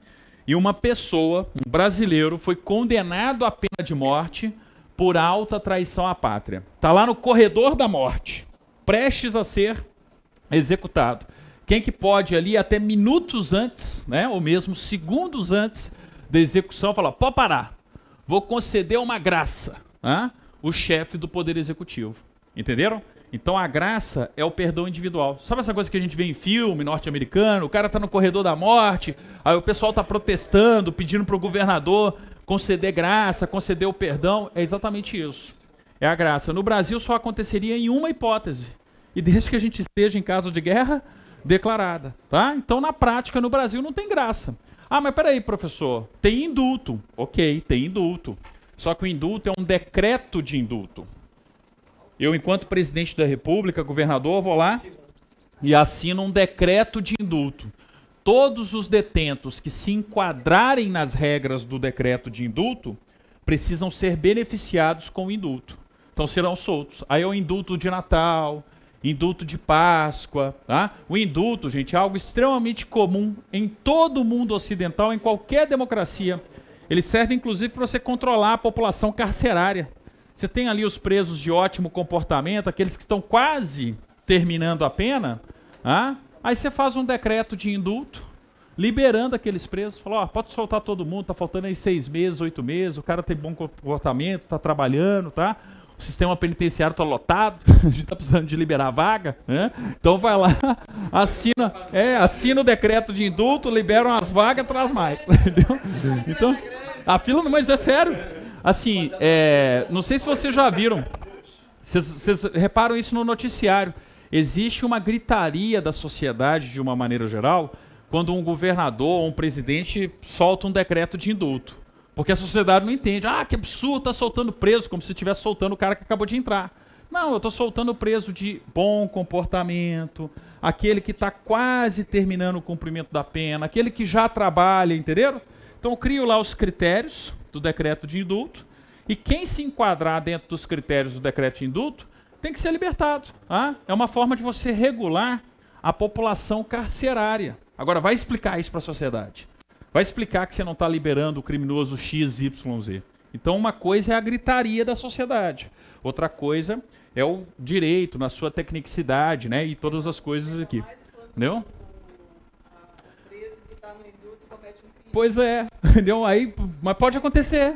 e uma pessoa, um brasileiro, foi condenado à pena de morte por alta traição à pátria. Está lá no corredor da morte, prestes a ser executado. Quem que pode ali até minutos antes, né, ou mesmo segundos antes da execução, falar, pode parar, vou conceder uma graça, né? O chefe do Poder Executivo. Entenderam? Então a graça é o perdão individual. Sabe essa coisa que a gente vê em filme norte-americano? O cara está no corredor da morte, aí o pessoal está protestando, pedindo para o governador conceder graça, conceder o perdão. É exatamente isso. É a graça. No Brasil só aconteceria em uma hipótese. E desde que a gente esteja em caso de guerra declarada. Tá? Então na prática no Brasil não tem graça. Ah, mas peraí, professor, tem indulto. Ok, tem indulto. Só que o indulto é um decreto de indulto. Eu, enquanto presidente da República, governador, vou lá e assino um decreto de indulto. Todos os detentos que se enquadrarem nas regras do decreto de indulto precisam ser beneficiados com o indulto. Então serão soltos. Aí é o indulto de Natal, indulto de Páscoa. Tá? O indulto, gente, é algo extremamente comum em todo o mundo ocidental, em qualquer democracia. Ele serve, inclusive, para você controlar a população carcerária. Você tem ali os presos de ótimo comportamento, aqueles que estão quase terminando a pena. Aí você faz um decreto de indulto, liberando aqueles presos. Fala, ó, pode soltar todo mundo, tá faltando aí 6 meses, 8 meses, o cara tem bom comportamento, tá trabalhando, tá? O sistema penitenciário tá lotado, a gente tá precisando de liberar a vaga, né? Então vai lá, assina o decreto de indulto, liberam as vagas, traz mais. Entendeu? Então, a fila, mas é sério. Assim, não sei se vocês já viram, vocês reparam isso no noticiário. Existe uma gritaria da sociedade, de uma maneira geral, quando um governador ou um presidente solta um decreto de indulto. Porque a sociedade não entende. Ah, que absurdo, tá soltando preso, como se estivesse soltando o cara que acabou de entrar. Não, eu estou soltando preso de bom comportamento, aquele que está quase terminando o cumprimento da pena, aquele que já trabalha, entenderam? Então eu crio lá os critérios do decreto de indulto, e quem se enquadrar dentro dos critérios do decreto de indulto tem que ser libertado. Tá? É uma forma de você regular a população carcerária. Agora, vai explicar isso para a sociedade. Vai explicar que você não está liberando o criminoso XYZ. Então, uma coisa é a gritaria da sociedade. Outra coisa é o direito, na sua tecnicidade, né? E todas as coisas aqui. Entendeu? O preso que está no indulto comete um crime. Pois é. Entendeu? Aí, mas pode acontecer.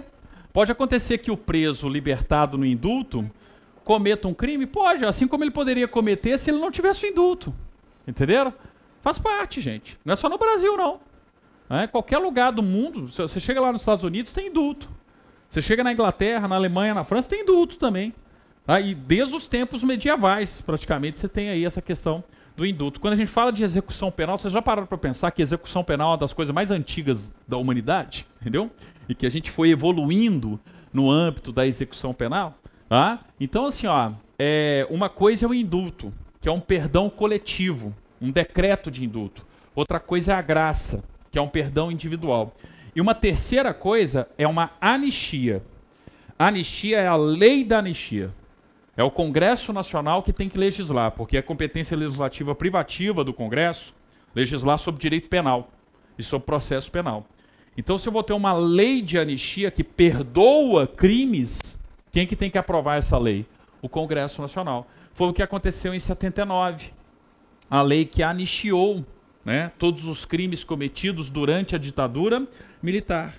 Pode acontecer que o preso libertado no indulto cometa um crime? Pode. Assim como ele poderia cometer se ele não tivesse o indulto. Entenderam? Faz parte, gente. Não é só no Brasil, não. Qualquer lugar do mundo, você chega lá nos Estados Unidos, tem indulto. Você chega na Inglaterra, na Alemanha, na França, tem indulto também. Tá? E desde os tempos medievais, praticamente, você tem aí essa questão do indulto. Quando a gente fala de execução penal, vocês já pararam para pensar que execução penal é uma das coisas mais antigas da humanidade? Entendeu? E que a gente foi evoluindo no âmbito da execução penal. Tá? Então, assim, ó, uma coisa é o indulto, que é um perdão coletivo, um decreto de indulto. Outra coisa é a graça, que é um perdão individual. E uma terceira coisa é uma anistia. A anistia é a lei da anistia. É o Congresso Nacional que tem que legislar, porque é competência legislativa privativa do Congresso legislar sobre direito penal e sobre processo penal. Então, se eu vou ter uma lei de anistia que perdoa crimes, quem que tem que aprovar essa lei? O Congresso Nacional. Foi o que aconteceu em 79. A lei que anistiou, né, todos os crimes cometidos durante a ditadura militar.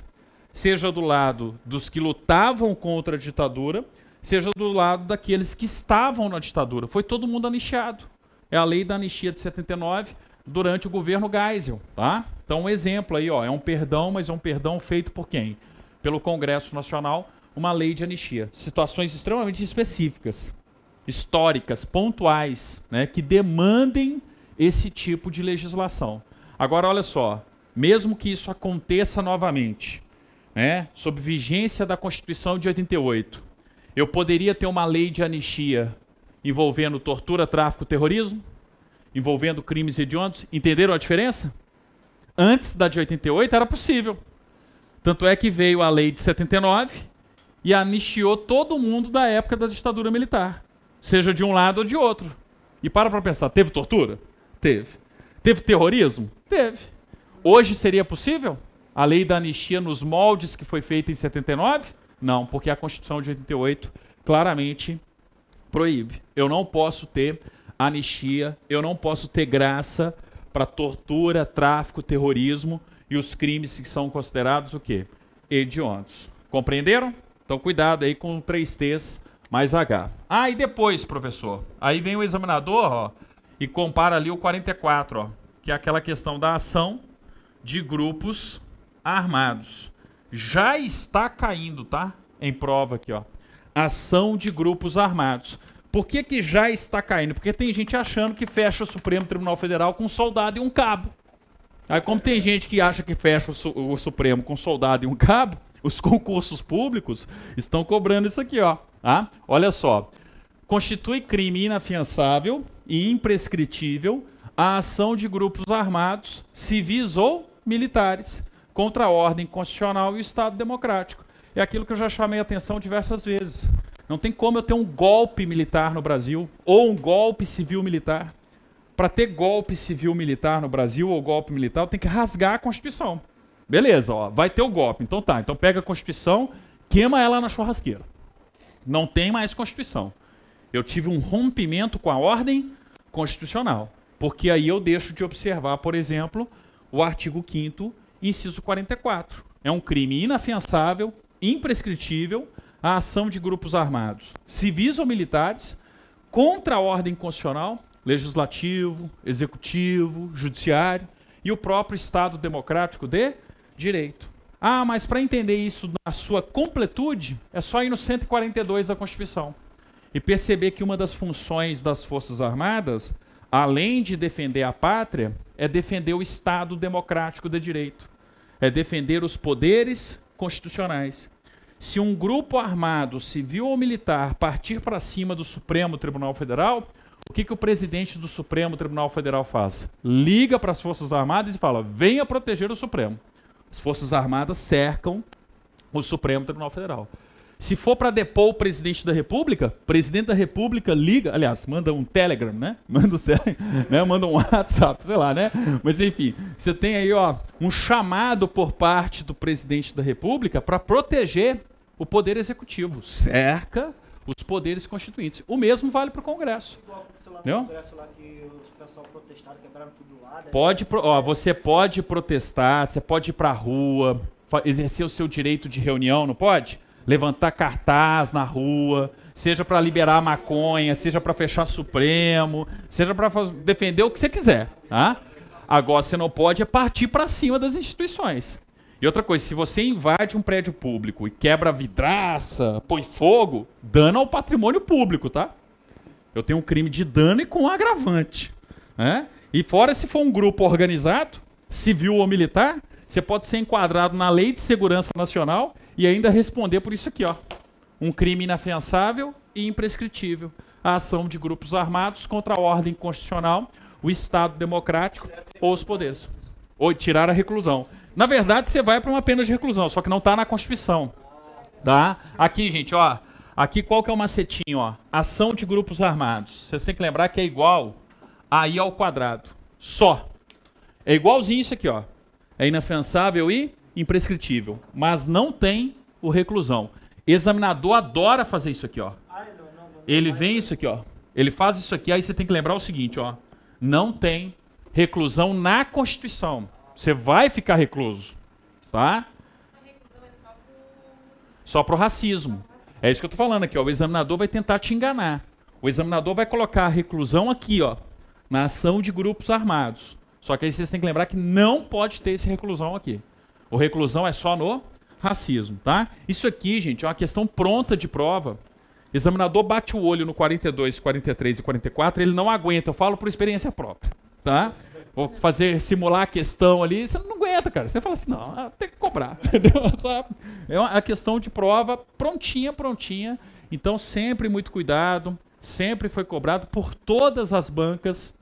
Seja do lado dos que lutavam contra a ditadura, seja do lado daqueles que estavam na ditadura. Foi todo mundo anistiado. É a lei da anistia de 79 durante o governo Geisel. Tá? Então, um exemplo aí, ó, é um perdão, mas é um perdão feito por quem? Pelo Congresso Nacional, uma lei de anistia. Situações extremamente específicas, históricas, pontuais, né, que demandem esse tipo de legislação. Agora, olha só, mesmo que isso aconteça novamente, né, sob vigência da Constituição de 88, eu poderia ter uma lei de anistia envolvendo tortura, tráfico, terrorismo, envolvendo crimes hediondos. Entenderam a diferença? Antes da de 88 era possível. Tanto é que veio a lei de 79 e anistiou todo mundo da época da ditadura militar, seja de um lado ou de outro. E para pensar, teve tortura? Teve. Teve terrorismo? Teve. Hoje seria possível a lei da anistia nos moldes que foi feita em 79? Não, porque a Constituição de 88 claramente proíbe. Eu não posso ter anistia, eu não posso ter graça para tortura, tráfico, terrorismo e os crimes que são considerados o quê? Hediondos. Compreenderam? Então cuidado aí com 3 T's mais H. Ah, e depois, professor, aí vem o examinador, ó, e compara ali o 44, ó, que é aquela questão da ação de grupos armados. Já está caindo, tá? Em prova aqui, ó. Ação de grupos armados. Por que que já está caindo? Porque tem gente achando que fecha o Supremo Tribunal Federal com um soldado e um cabo. Aí, como tem gente que acha que fecha o Supremo com um soldado e um cabo, os concursos públicos estão cobrando isso aqui, ó. Tá? Olha só. Constitui crime inafiançável e imprescritível a ação de grupos armados, civis ou militares, contra a ordem constitucional e o Estado democrático. É aquilo que eu já chamei a atenção diversas vezes. Não tem como eu ter um golpe militar no Brasil ou um golpe civil-militar. Para ter golpe civil-militar no Brasil ou golpe militar, eu tenho que rasgar a Constituição. Beleza, ó, vai ter o golpe. Então tá, então pega a Constituição, queima ela na churrasqueira. Não tem mais Constituição. Eu tive um rompimento com a ordem constitucional. Porque aí eu deixo de observar, por exemplo, o artigo 5º, inciso 44. É um crime inafiançável, imprescritível, a ação de grupos armados, civis ou militares, contra a ordem constitucional, legislativo, executivo, judiciário e o próprio Estado democrático de direito. Ah, mas para entender isso na sua completude, é só ir no 142 da Constituição e perceber que uma das funções das Forças Armadas, além de defender a pátria, é defender o Estado democrático de direito, é defender os poderes constitucionais. Se um grupo armado, civil ou militar, partir para cima do Supremo Tribunal Federal, o que o presidente do Supremo Tribunal Federal faz? Liga para as Forças Armadas e fala, venha proteger o Supremo. As Forças Armadas cercam o Supremo Tribunal Federal. Se for para depor o presidente da República liga, aliás, manda um Telegram, né? Manda um WhatsApp, sei lá, né? Mas enfim, você tem aí, ó, um chamado por parte do presidente da República para proteger o poder executivo, cerca os poderes constituintes. O mesmo vale para o Congresso. No Congresso lá que os pessoal protestaram, quebraram tudo lá. Você pode protestar, você pode ir para a rua, exercer o seu direito de reunião, não pode? Levantar cartaz na rua, seja para liberar maconha, seja para fechar Supremo, seja para defender o que você quiser. Tá? Agora, você não pode partir para cima das instituições. E outra coisa, se você invade um prédio público e quebra vidraça, põe fogo, dano ao patrimônio público, tá? Eu tenho um crime de dano e com agravante. Né? E fora, se for um grupo organizado, civil ou militar, você pode ser enquadrado na Lei de Segurança Nacional e ainda responder por isso aqui, ó. Um crime inafiançável e imprescritível. A ação de grupos armados contra a ordem constitucional, o Estado democrático ou os poderes. Ou tirar a reclusão. Na verdade, você vai para uma pena de reclusão, só que não está na Constituição. Tá? Aqui, gente, ó. Aqui qual que é o macetinho, ó? Ação de grupos armados. Vocês têm que lembrar que é igual a I ao quadrado. Só. É igualzinho isso aqui, ó. É inafiançável e imprescritível, mas não tem o reclusão. Examinador adora fazer isso aqui, ó. Ele vem isso aqui, ó. Ele faz isso aqui, aí você tem que lembrar o seguinte, ó. Não tem reclusão na Constituição. Você vai ficar recluso, tá? Só pro racismo. É isso que eu tô falando aqui, ó. O examinador vai tentar te enganar. O examinador vai colocar a reclusão aqui, ó, na ação de grupos armados. Só que aí vocês têm que lembrar que não pode ter esse reclusão aqui. O reclusão é só no racismo, tá? Isso aqui, gente, é uma questão pronta de prova. O examinador bate o olho no 42, 43 e 44, ele não aguenta, eu falo por experiência própria, tá? Vou simular a questão ali, você não aguenta, cara. Você fala assim, não, tem que cobrar. É uma questão de prova prontinha. Então, sempre muito cuidado, sempre foi cobrado por todas as bancas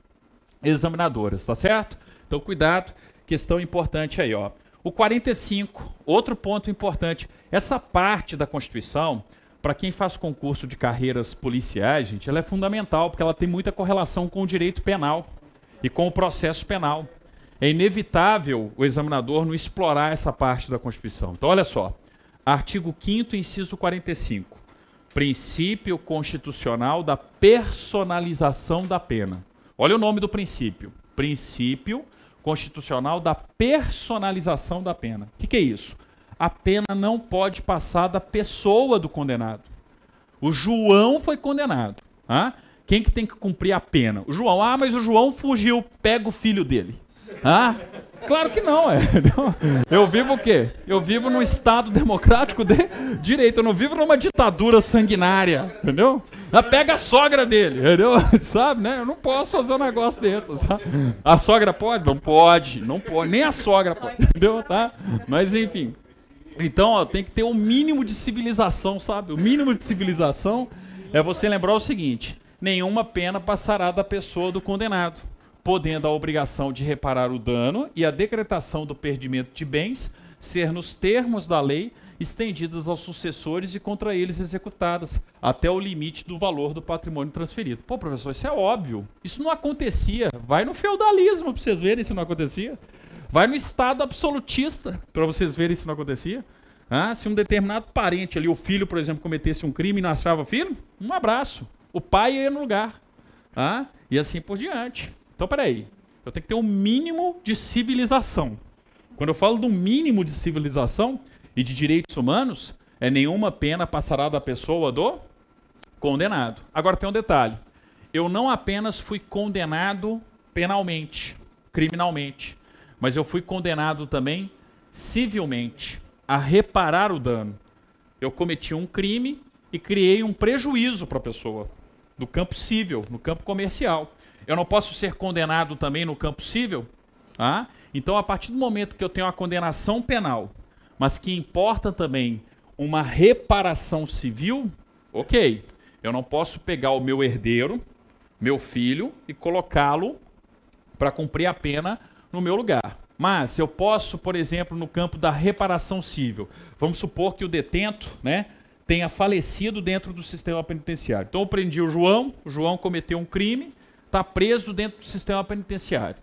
examinadoras, tá certo? Então, cuidado, questão importante aí, ó. O 45, outro ponto importante. Essa parte da Constituição, para quem faz concurso de carreiras policiais, gente, ela é fundamental, porque ela tem muita correlação com o direito penal e com o processo penal. É inevitável o examinador não explorar essa parte da Constituição. Então, olha só. Artigo 5º, inciso 45. Princípio constitucional da personalização da pena. Olha o nome do princípio. Princípio constitucional da personalização da pena. O que é isso? A pena não pode passar da pessoa do condenado. O João foi condenado. Ah? Quem que tem que cumprir a pena? O João. Ah, mas o João fugiu. Pega o filho dele. Ah? Claro que não. Eu vivo o quê? Eu vivo num Estado democrático de direito. Eu não vivo numa ditadura sanguinária. Entendeu? Pega a sogra dele. Entendeu? Sabe, né? Eu não posso fazer um negócio desse. Sabe? A sogra pode? Não pode. Não pode. Nem a sogra pode. Entendeu? Tá? Mas enfim. Então, ó, tem que ter um mínimo de civilização, sabe? O mínimo de civilização é você lembrar o seguinte: nenhuma pena passará da pessoa do condenado, podendo a obrigação de reparar o dano e a decretação do perdimento de bens ser, nos termos da lei, estendidas aos sucessores e contra eles executadas, até o limite do valor do patrimônio transferido. Pô, professor, isso é óbvio. Isso não acontecia. Vai no feudalismo para vocês verem se não acontecia. Vai no Estado absolutista para vocês verem se não acontecia. Ah, se um determinado parente ali, o filho, por exemplo, cometesse um crime e não achava filho, um abraço. O pai ia no lugar. Ah, e assim por diante. Então, peraí. Eu tenho que ter um mínimo de civilização. Quando eu falo do mínimo de civilização e de direitos humanos, é nenhuma pena passará da pessoa do condenado. Agora tem um detalhe. Eu não apenas fui condenado penalmente, criminalmente, mas eu fui condenado também civilmente a reparar o dano. Eu cometi um crime e criei um prejuízo para a pessoa, no campo civil, no campo comercial. Eu não posso ser condenado também no campo civil? Tá? Então, a partir do momento que eu tenho uma condenação penal, mas que importa também uma reparação civil, ok. Eu não posso pegar o meu herdeiro, meu filho, e colocá-lo para cumprir a pena no meu lugar. Mas eu posso, por exemplo, no campo da reparação civil, vamos supor que o detento, né, tenha falecido dentro do sistema penitenciário. Então eu prendi o João cometeu um crime, está preso dentro do sistema penitenciário.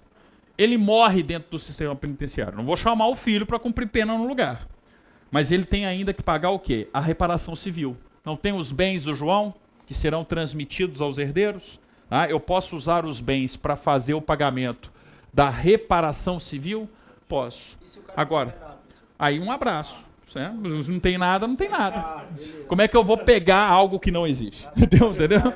Ele morre dentro do sistema penitenciário. Não vou chamar o filho para cumprir pena no lugar. Mas ele tem ainda que pagar o quê? A reparação civil. Não tem os bens do João, que serão transmitidos aos herdeiros? Ah, eu posso usar os bens para fazer o pagamento da reparação civil? Posso. Agora, aí um abraço. Certo? Não tem nada, não tem nada. Como é que eu vou pegar algo que não existe? Entendeu?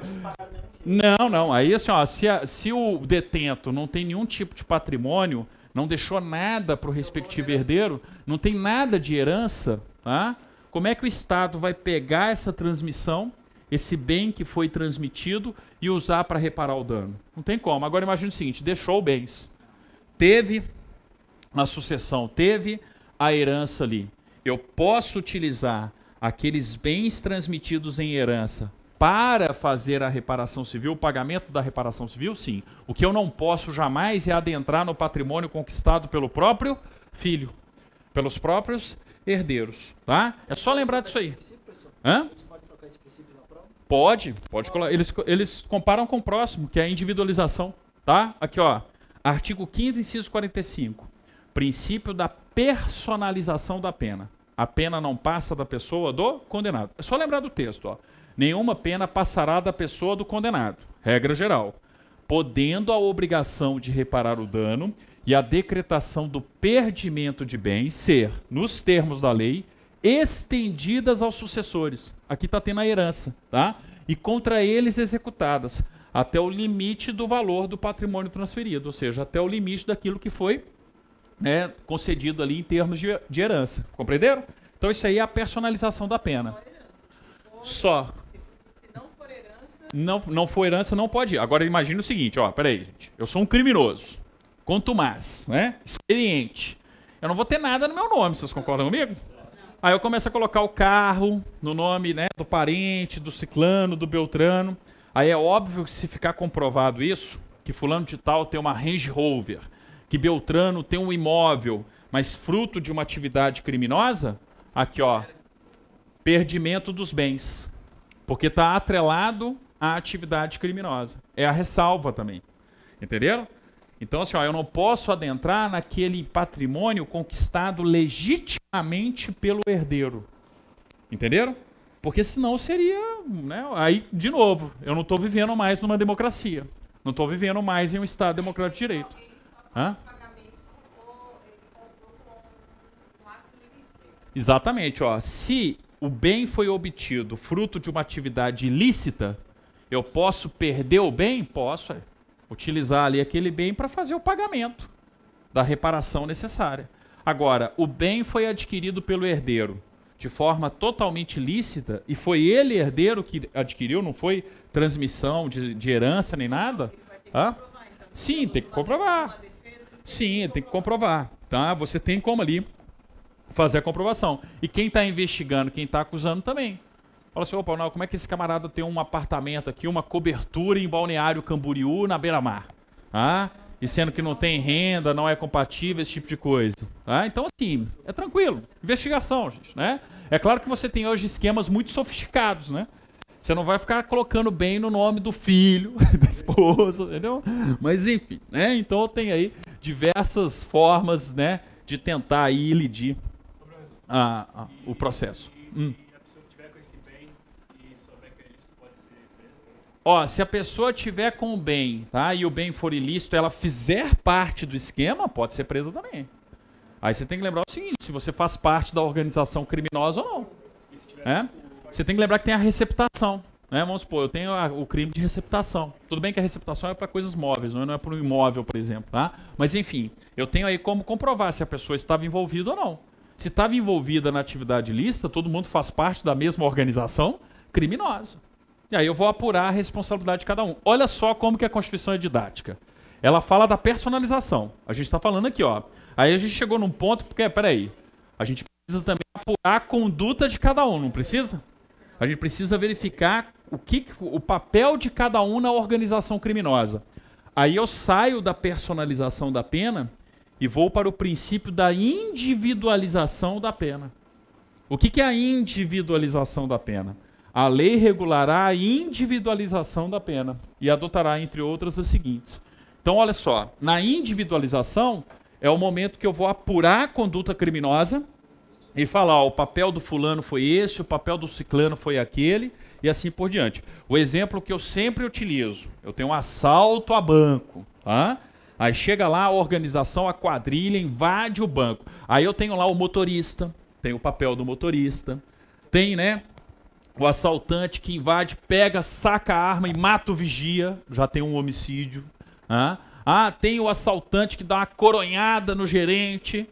Não. Aí assim, ó, se o detento não tem nenhum tipo de patrimônio, não deixou nada para o respectivo herdeiro, não tem nada de herança, tá? Como é que o Estado vai pegar essa transmissão, esse bem que foi transmitido, e usar para reparar o dano? Não tem como. Agora imagine o seguinte, deixou bens. Teve na sucessão, teve a herança ali. Eu posso utilizar aqueles bens transmitidos em herança para fazer a reparação civil, o pagamento da reparação civil? Sim. O que eu não posso jamais é adentrar no patrimônio conquistado pelo próprio filho, pelos próprios herdeiros. Tá? É só lembrar disso aí. Hã? Pode colocar. Eles comparam com o próximo, que é a individualização. Tá? Aqui, ó. Artigo 5º, inciso 45. Princípio da personalização da pena. A pena não passa da pessoa do condenado. É só lembrar do texto, ó. Nenhuma pena passará da pessoa do condenado. Regra geral. Podendo a obrigação de reparar o dano e a decretação do perdimento de bens ser, nos termos da lei, estendidas aos sucessores. Aqui está tendo a herança, tá? E contra eles executadas, até o limite do valor do patrimônio transferido, ou seja, até o limite daquilo que foi, né, concedido ali em termos de herança. Compreenderam? Então isso aí é a personalização da pena. Só. Se não for herança... Não for herança, não pode ir. Agora imagine o seguinte, ó, peraí, gente. Eu sou um criminoso, contumaz, né? Experiente. Eu não vou ter nada no meu nome, vocês concordam comigo? Aí eu começo a colocar o carro no nome, né, do parente, do ciclano, do beltrano. Aí é óbvio que se ficar comprovado isso, que fulano de tal tem uma Range Rover, que beltrano tem um imóvel, mas fruto de uma atividade criminosa, aqui ó, perdimento dos bens. Porque está atrelado à atividade criminosa. É a ressalva também. Entenderam? Então, assim, ó, eu não posso adentrar naquele patrimônio conquistado legitimamente pelo herdeiro. Entenderam? Porque senão seria, né, aí, de novo, eu não estou vivendo mais numa democracia. Não estou vivendo mais em um Estado democrático de direito. Hã? Exatamente, ó. Se o bem foi obtido fruto de uma atividade ilícita, eu posso perder o bem? Posso. Utilizar ali aquele bem para fazer o pagamento da reparação necessária. Agora, o bem foi adquirido pelo herdeiro de forma totalmente lícita e foi ele herdeiro que adquiriu, não foi transmissão de herança nem nada? Ah? Sim, tem que comprovar. Sim, tem que comprovar. Tá? Você tem como ali fazer a comprovação. E quem está investigando, quem está acusando também. Fala assim, opa, não, como é que esse camarada tem um apartamento aqui, uma cobertura em Balneário Camboriú, na beira-mar? Ah? E sendo que não tem renda, não é compatível, esse tipo de coisa. Ah? Então, assim, é tranquilo. Investigação, gente, né? É claro que você tem hoje esquemas muito sofisticados, né? Você não vai ficar colocando bem no nome do filho, da esposa, entendeu? Mas, enfim, né? Então, tem aí diversas formas, né, de tentar aí lidir o processo. Ó, se a pessoa tiver com o bem, tá, e o bem for ilícito, ela fizer parte do esquema, pode ser presa também. Aí você tem que lembrar o seguinte, se você faz parte da organização criminosa ou não. Você tem que lembrar que tem a receptação. Né? Vamos supor, eu tenho o crime de receptação. Tudo bem que a receptação é para coisas móveis, não é para um imóvel, por exemplo. Tá? Mas enfim, eu tenho aí como comprovar se a pessoa estava envolvida ou não. Se estava envolvida na atividade ilícita, todo mundo faz parte da mesma organização criminosa. E aí eu vou apurar a responsabilidade de cada um. Olha só como que a Constituição é didática. Ela fala da personalização. A gente está falando aqui, ó. Aí a gente chegou num ponto, porque, peraí, a gente precisa também apurar a conduta de cada um, não precisa? A gente precisa verificar o papel de cada um na organização criminosa. Aí eu saio da personalização da pena e vou para o princípio da individualização da pena. O que é a individualização da pena? A lei regulará a individualização da pena e adotará, entre outras, as seguintes. Então, olha só, na individualização é o momento que eu vou apurar a conduta criminosa e falar, ó, o papel do fulano foi esse, o papel do ciclano foi aquele e assim por diante. O exemplo que eu sempre utilizo, eu tenho um assalto a banco, tá? Aí chega lá a organização, a quadrilha, invade o banco. Aí eu tenho lá o motorista, tem o papel do motorista, tem, né, o assaltante que invade, pega, saca a arma e mata o vigia, já tem um homicídio. Tem o assaltante que dá uma coronhada no gerente.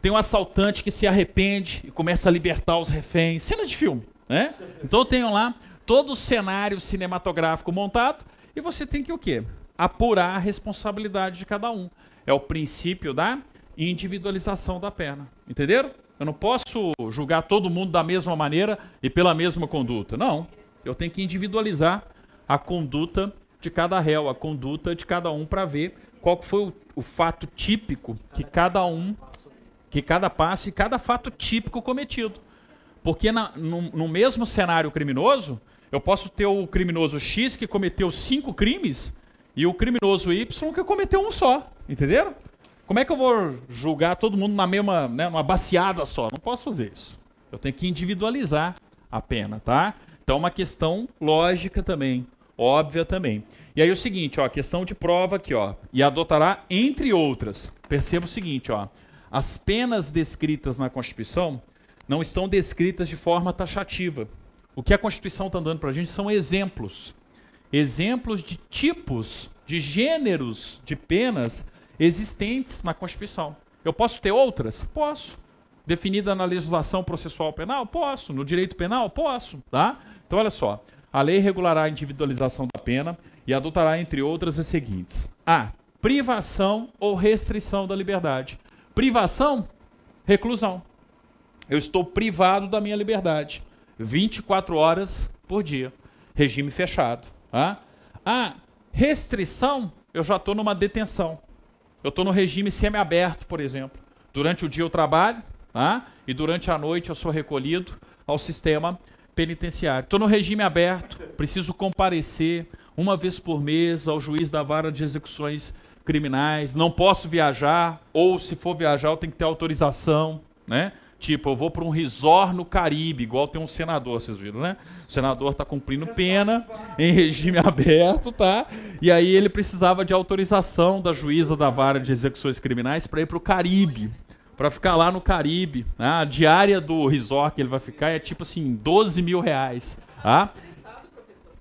Tem o assaltante que se arrepende e começa a libertar os reféns. Cena de filme, né? Então eu tenho lá todo o cenário cinematográfico montado e você tem que o quê? Apurar a responsabilidade de cada um. É o princípio da individualização da pena. Entenderam? Eu não posso julgar todo mundo da mesma maneira e pela mesma conduta. Não. Eu tenho que individualizar a conduta de cada réu, a conduta de cada um para ver qual foi o fato típico que cada passo e cada fato típico cometido. Porque no mesmo cenário criminoso, eu posso ter o criminoso X que cometeu 5 crimes e o criminoso Y que cometeu um só. Entenderam? Como é que eu vou julgar todo mundo na mesma, né, numa baseada só? Não posso fazer isso. Eu tenho que individualizar a pena, tá? Então é uma questão lógica também, óbvia também. E aí o seguinte, ó, a questão de prova aqui, ó, e adotará entre outras. Perceba o seguinte, ó, as penas descritas na Constituição não estão descritas de forma taxativa. O que a Constituição está dando para a gente são exemplos. Exemplos de tipos, de gêneros de penas existentes na Constituição. Eu posso ter outras? Posso. Definida na legislação processual penal? Posso. No direito penal? Posso. Tá? Então, olha só. A lei regulará a individualização da pena e adotará, entre outras, as seguintes. A. Privação ou restrição da liberdade. Privação, reclusão. Eu estou privado da minha liberdade. 24 horas por dia. Regime fechado. Tá? A restrição, eu já estou numa detenção. Eu estou no regime semiaberto, por exemplo. Durante o dia eu trabalho, tá? E durante a noite eu sou recolhido ao sistema penitenciário. Estou no regime aberto, preciso comparecer uma vez por mês ao juiz da vara de execuções criminais. Não posso viajar, ou se for viajar eu tenho que ter autorização, né? Tipo, eu vou para um resort no Caribe, igual tem um senador, vocês viram, né? O senador está cumprindo pena em regime aberto, tá? E aí ele precisava de autorização da juíza da vara de execuções criminais para ir para o Caribe, para ficar lá no Caribe. Né? A diária do resort que ele vai ficar é tipo assim, 12 mil reais. Tá?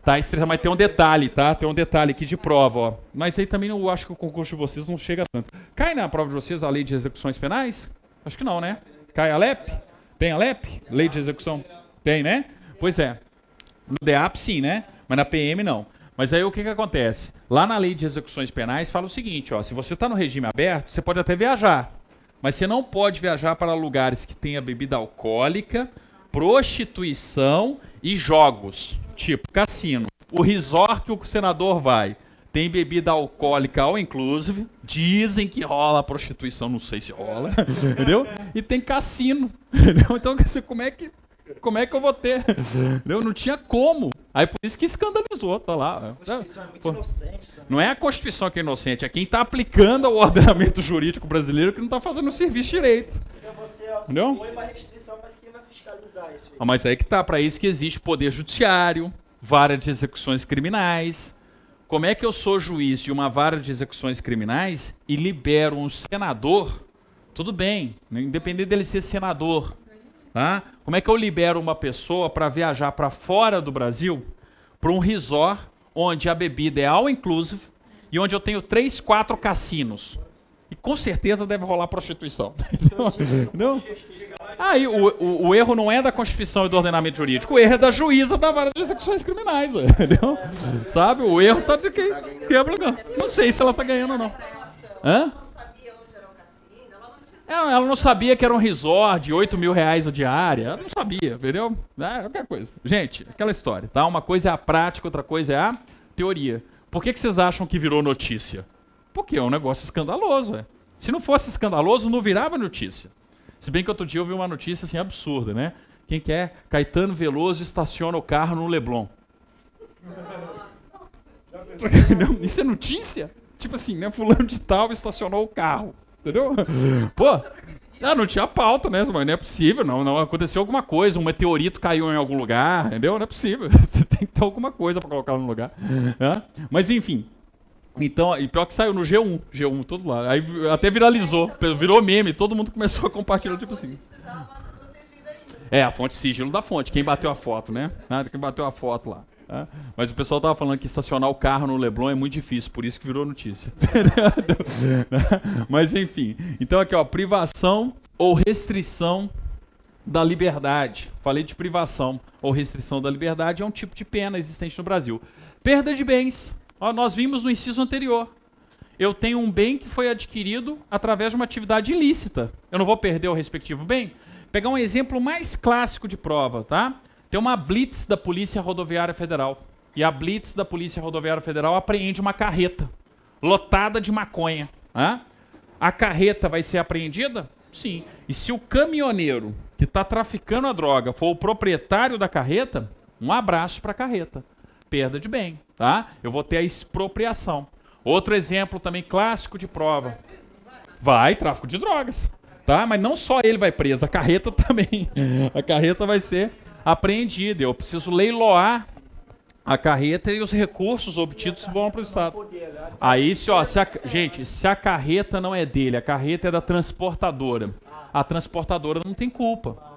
Tá estressado, mas tem um detalhe, tá? Tem um detalhe aqui de prova, ó. Mas aí também eu acho que o concurso de vocês não chega tanto. Cai na prova de vocês a lei de execuções penais? Acho que não, né? Cai a LEP? Tem a LEP? Lei de execução? Tem, né? Pois é. No DEAP sim, né? Mas na PM não. Mas aí o que acontece? Lá na lei de execuções penais fala o seguinte, ó. Se você está no regime aberto, você pode até viajar. Mas você não pode viajar para lugares que tenha bebida alcoólica, prostituição e jogos. Tipo cassino. O resort que o senador vai tem bebida alcoólica all inclusive, dizem que rola prostituição, não sei se rola, entendeu? E tem cassino, entendeu? Então, como é que eu vou ter? Entendeu? Não tinha como. Aí por isso que escandalizou, tá lá. A Constituição é muito inocente também. Não é a Constituição que é inocente, é quem está aplicando o ordenamento jurídico brasileiro que não está fazendo o serviço direito. Então você Entendeu? põe uma restrição, mas quem vai fiscalizar isso? Ah, mas aí que tá, para isso que existe poder judiciário, vara de execuções criminais. Como é que eu sou juiz de uma vara de execuções criminais e libero um senador? Tudo bem, independente dele ser senador. Tá? Como é que eu libero uma pessoa para viajar para fora do Brasil, para um resort onde a bebida é all inclusive e onde eu tenho 3, 4 cassinos? E com certeza deve rolar prostituição. Não? Aí o erro não é da Constituição e do ordenamento jurídico, o erro é da juíza da vara de execuções criminais. Entendeu? Sabe? O erro tá de quem quebra. Não sei se ela tá ganhando ou não. Hã? Ela não sabia que era um resort de 8 mil reais a diária. Ela não sabia, entendeu? É qualquer coisa. Gente, aquela história, tá? Uma coisa é a prática, outra coisa é a teoria. Por que vocês acham que virou notícia? Porque é um negócio escandaloso, é. Se não fosse escandaloso, não virava notícia. Se bem que outro dia eu vi uma notícia assim absurda, né? Quem quer? Caetano Veloso estaciona o carro no Leblon. Isso é notícia? Tipo assim, né? Fulano de tal estacionou o carro. Entendeu? Pô, não tinha pauta, né? Mas não é possível, não aconteceu alguma coisa, um meteorito caiu em algum lugar, entendeu? Não é possível. Você tem que ter alguma coisa pra colocar no lugar. Mas enfim. Então, e pior que saiu no G1, todo lá. Aí até viralizou, virou meme, todo mundo começou a compartilhar, tipo assim. É, a fonte, sigilo da fonte, quem bateu a foto, né? Quem bateu a foto lá. Tá? Mas o pessoal tava falando que estacionar o carro no Leblon é muito difícil, por isso que virou notícia. Mas enfim, então aqui ó, privação ou restrição da liberdade. Falei de privação ou restrição da liberdade, é um tipo de pena existente no Brasil. Perda de bens. Ó, nós vimos no inciso anterior. Eu tenho um bem que foi adquirido através de uma atividade ilícita. Eu não vou perder o respectivo bem? Pegar um exemplo mais clássico de prova, tá? Tem uma blitz da Polícia Rodoviária Federal. E a blitz da Polícia Rodoviária Federal apreende uma carreta lotada de maconha. Tá? A carreta vai ser apreendida? Sim. E se o caminhoneiro que está traficando a droga for o proprietário da carreta, um abraço para a carreta. Perda de bem, tá? Eu vou ter a expropriação. Outro exemplo também clássico de prova. Vai, tráfico de drogas, tá? Mas não só ele vai preso, a carreta também. A carreta vai ser apreendida. Eu preciso leiloar a carreta e os recursos obtidos vão para o Estado. Aí, gente, se a carreta não é dele, a carreta é da transportadora. A transportadora não tem culpa.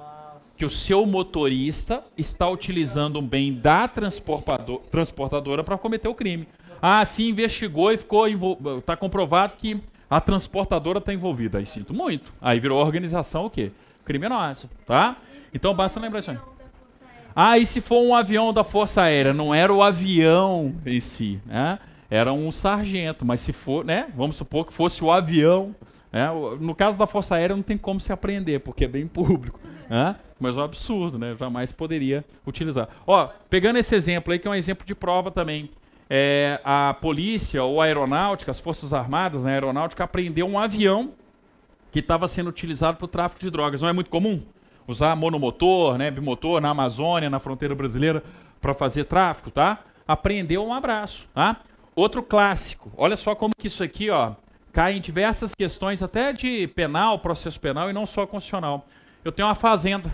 Que o seu motorista está utilizando um bem da transportadora para cometer o crime. Ah, sim, investigou e está comprovado que a transportadora está envolvida. Aí sinto muito. Aí virou organização o quê? criminosa, tá? Então basta lembrar isso aí. Ah, e se for um avião da Força Aérea? Não era o avião em si, né? Era um sargento, mas se for, né? Vamos supor que fosse o avião. Né? No caso da Força Aérea não tem como se aprender, porque é bem público. Né? Mas é um absurdo, né? Jamais poderia utilizar. Ó, pegando esse exemplo aí, que é um exemplo de prova também. A polícia ou a aeronáutica, as Forças Armadas, né, a aeronáutica, apreendeu um avião que estava sendo utilizado para o tráfico de drogas. Não é muito comum usar monomotor, né, bimotor na Amazônia, na fronteira brasileira, para fazer tráfico, tá? Apreendeu, um abraço, tá? Outro clássico. Olha só como que isso aqui, ó, cai em diversas questões, até de penal, processo penal e não só constitucional. Eu tenho uma fazenda.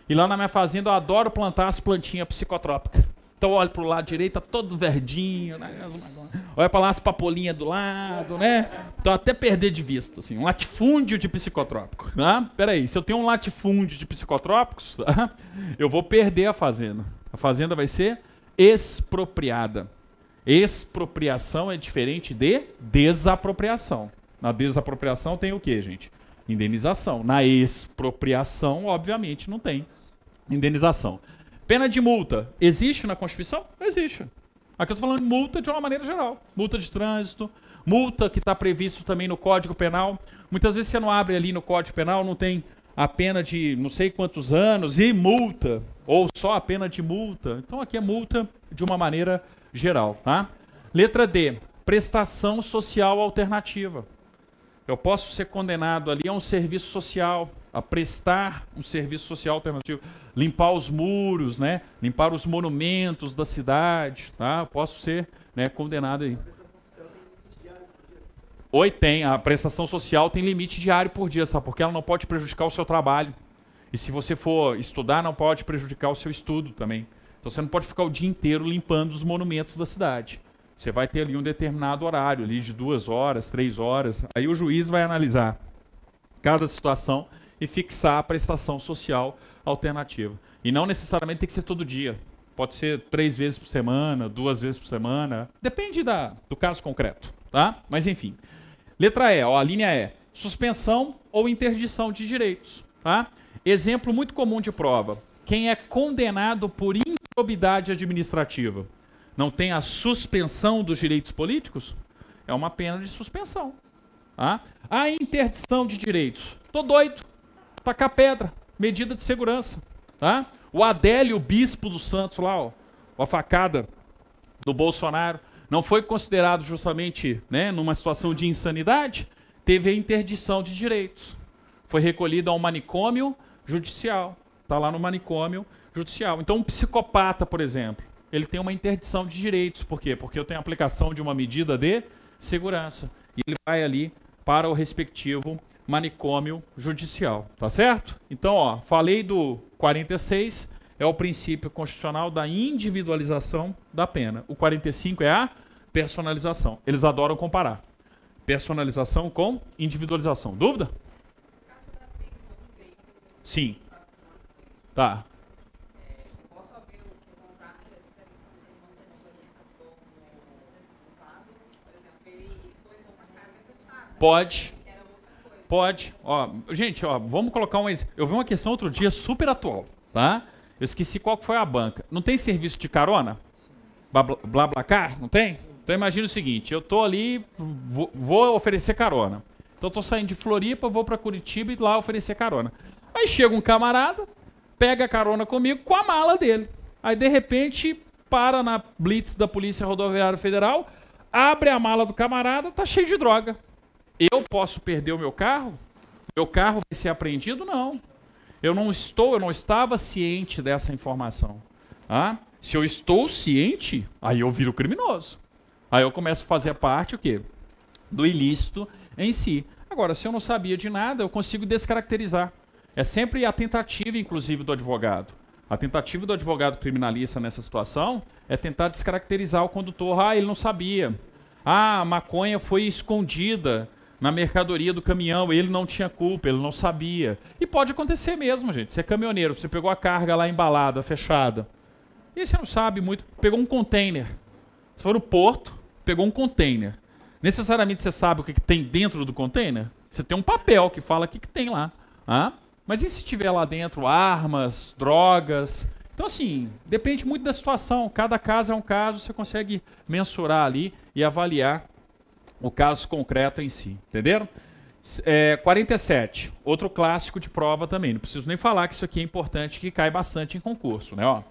E lá na minha fazenda eu adoro plantar as plantinhas psicotrópicas. Então eu olho pro lado direito, tá todo verdinho, né? Olha para lá as papolinhas do lado, né? Então até perder de vista, assim, um latifúndio de psicotrópico. Tá? Peraí, se eu tenho um latifúndio de psicotrópicos, tá? Eu vou perder a fazenda. A fazenda vai ser expropriada. Expropriação é diferente de desapropriação. Na desapropriação tem o quê, gente? Indenização. Na expropriação, obviamente, não tem indenização. Pena de multa. Existe na Constituição? Existe. Aqui eu estou falando de multa de uma maneira geral. Multa de trânsito, multa que está previsto também no Código Penal. Muitas vezes você não abre ali no Código Penal, não tem a pena de não sei quantos anos e multa, ou só a pena de multa. Então aqui é multa de uma maneira geral. Tá? Letra D. Prestação social alternativa. Eu posso ser condenado ali a um serviço social, a prestar um serviço social alternativo, limpar os muros, né? Limpar os monumentos da cidade, tá? Eu posso ser, né, condenado aí. Oi, tem. A prestação social tem limite diário por dia, sabe? Porque ela não pode prejudicar o seu trabalho. E se você for estudar, não pode prejudicar o seu estudo também. Então você não pode ficar o dia inteiro limpando os monumentos da cidade. Você vai ter ali um determinado horário, ali de 2 horas, 3 horas. Aí o juiz vai analisar cada situação e fixar a prestação social alternativa. E não necessariamente tem que ser todo dia. Pode ser 3 vezes por semana, 2 vezes por semana. Depende do caso concreto, tá? Mas enfim. Letra E, ó, a linha E. Suspensão ou interdição de direitos, tá? Exemplo muito comum de prova. Quem é condenado por improbidade administrativa não tem a suspensão dos direitos políticos? É uma pena de suspensão. Tá? A interdição de direitos. Tô doido. Tacar pedra. Medida de segurança. Tá? O Adélio, bispo do Santos lá, ó, a facada do Bolsonaro, não foi considerado justamente, né, numa situação de insanidade? Teve a interdição de direitos. Foi recolhido a um manicômio judicial. Está lá no manicômio judicial. Então, um psicopata, por exemplo, ele tem uma interdição de direitos. Por quê? Porque eu tenho a aplicação de uma medida de segurança. E ele vai ali para o respectivo manicômio judicial. Tá certo? Então, ó, falei do 46, é o princípio constitucional da individualização da pena. O 45 é a personalização. Eles adoram comparar. Personalização com individualização. Dúvida? Sim. Tá. Pode. Pode. Ó, gente, ó, vamos colocar um exemplo. Eu vi uma questão outro dia super atual, tá? Eu esqueci qual que foi a banca. Não tem serviço de carona? BlaBlaCar? Não tem? Então imagina o seguinte, eu tô ali, vou oferecer carona. Então eu tô saindo de Floripa, vou para Curitiba e lá oferecer carona. Aí chega um camarada, pega a carona comigo com a mala dele. Aí de repente para na blitz da Polícia Rodoviária Federal, abre a mala do camarada, tá cheio de droga. Eu posso perder o meu carro? Meu carro vai ser apreendido? Não. Eu não estava ciente dessa informação. Ah? Se eu estou ciente, aí eu viro criminoso. Aí eu começo a fazer parte o quê? Do ilícito em si. Agora, se eu não sabia de nada, eu consigo descaracterizar. É sempre a tentativa, inclusive, do advogado. A tentativa do advogado criminalista nessa situação é tentar descaracterizar o condutor. Ah, ele não sabia. Ah, a maconha foi escondida na mercadoria do caminhão, ele não tinha culpa, ele não sabia. E pode acontecer mesmo, gente. Você é caminhoneiro, você pegou a carga lá embalada, fechada. E você não sabe muito. Pegou um container. Você foi no porto, pegou um container. Necessariamente você sabe o que tem dentro do container? Você tem um papel que fala o que tem lá. Ah? Mas e se tiver lá dentro armas, drogas? Então, assim, depende muito da situação. Cada caso é um caso, você consegue mensurar ali e avaliar o caso concreto em si. Entenderam? 47, outro clássico de prova também. Não preciso nem falar que isso aqui é importante, que cai bastante em concurso, né? Ó,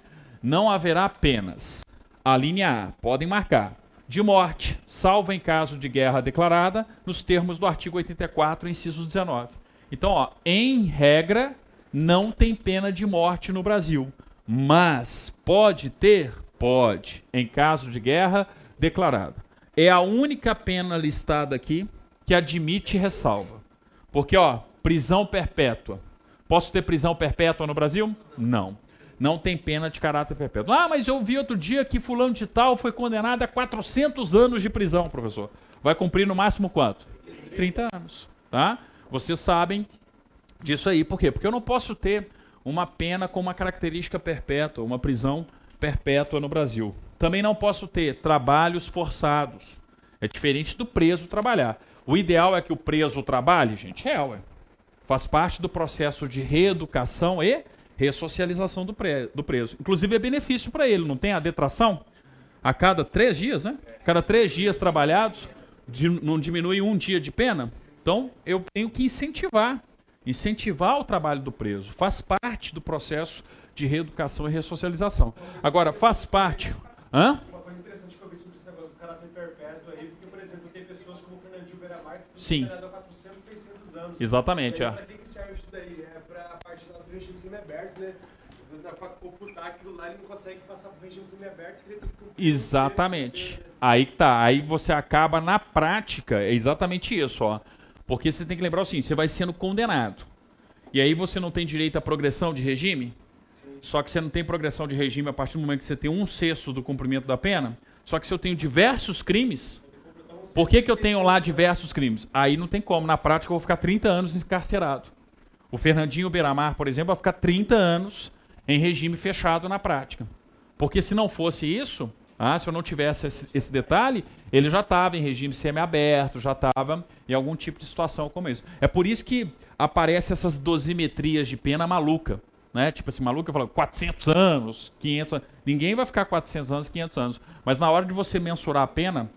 não haverá penas. A linha A, podem marcar. De morte, salvo em caso de guerra declarada, nos termos do artigo 84, inciso 19. Então, ó, em regra, não tem pena de morte no Brasil. Mas pode ter? Pode. Em caso de guerra declarada. É a única pena listada aqui que admite ressalva. Porque, ó, prisão perpétua. Posso ter prisão perpétua no Brasil? Não. Não tem pena de caráter perpétuo. Ah, mas eu vi outro dia que fulano de tal foi condenado a 400 anos de prisão, professor. Vai cumprir no máximo quanto? 30 anos, tá? Vocês sabem disso aí. Por quê? Porque eu não posso ter uma pena com uma característica perpétua, uma prisão perpétua no Brasil. Também não posso ter trabalhos forçados. É diferente do preso trabalhar. O ideal é que o preso trabalhe, gente? Ué. Faz parte do processo de reeducação e ressocialização do preso. Inclusive é benefício para ele, não tem a detração? A cada 3 dias, né? Cada 3 dias trabalhados, não diminui 1 dia de pena? Então, eu tenho que incentivar o trabalho do preso. Faz parte do processo de reeducação e ressocialização. Agora, faz parte... Hã? Uma coisa interessante que eu vi sobre esse negócio do caráter perpétuo aí, porque, por exemplo, tem pessoas como o Fernandinho Beiramar que foi condenado a 400, 600 anos. Exatamente, Para que serve isso daí? É para a parte lá do regime semiaberto, né? Para computar aquilo lá, ele não consegue passar para o regime semiaberto. Exatamente. Aí que tá. Aí você acaba na prática, é exatamente isso, ó. Porque você tem que lembrar o seguinte, você vai sendo condenado. E aí você não tem direito à progressão de regime? Sim. Só que você não tem progressão de regime a partir do momento que você tem 1/6 do cumprimento da pena. Só que se eu tenho diversos crimes, por que eu tenho lá diversos crimes? Aí não tem como. Na prática eu vou ficar 30 anos encarcerado. O Fernandinho Beiramar, por exemplo, vai ficar 30 anos em regime fechado na prática. Porque se não fosse isso, se eu não tivesse esse detalhe, ele já estava em regime semiaberto, já estava em algum tipo de situação como isso. É por isso que aparecem essas dosimetrias de pena maluca. Né? Tipo assim, maluca fala 400 anos, 500 anos. Ninguém vai ficar 400 anos, 500 anos. Mas na hora de você mensurar a pena,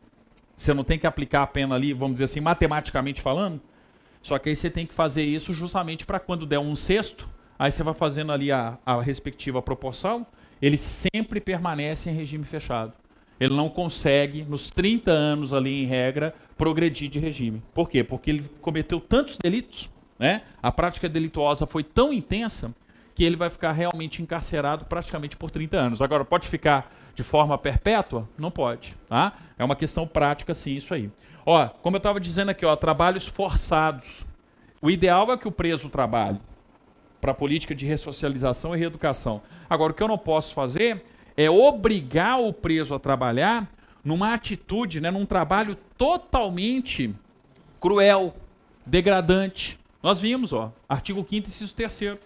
você não tem que aplicar a pena ali, vamos dizer assim, matematicamente falando. Só que aí você tem que fazer isso justamente para quando der 1/6, aí você vai fazendo ali a respectiva proporção, ele sempre permanece em regime fechado. Ele não consegue, nos 30 anos ali em regra, progredir de regime. Por quê? Porque ele cometeu tantos delitos, né? A prática delituosa foi tão intensa que ele vai ficar realmente encarcerado praticamente por 30 anos. Agora, pode ficar de forma perpétua? Não pode, tá? É uma questão prática, sim, isso aí. Ó, como eu estava dizendo aqui, ó, trabalhos forçados. O ideal é que o preso trabalhe para a política de ressocialização e reeducação. Agora, o que eu não posso fazer é obrigar o preso a trabalhar numa atitude, né, num trabalho totalmente cruel, degradante. Nós vimos, ó, artigo 5º, inciso 3º.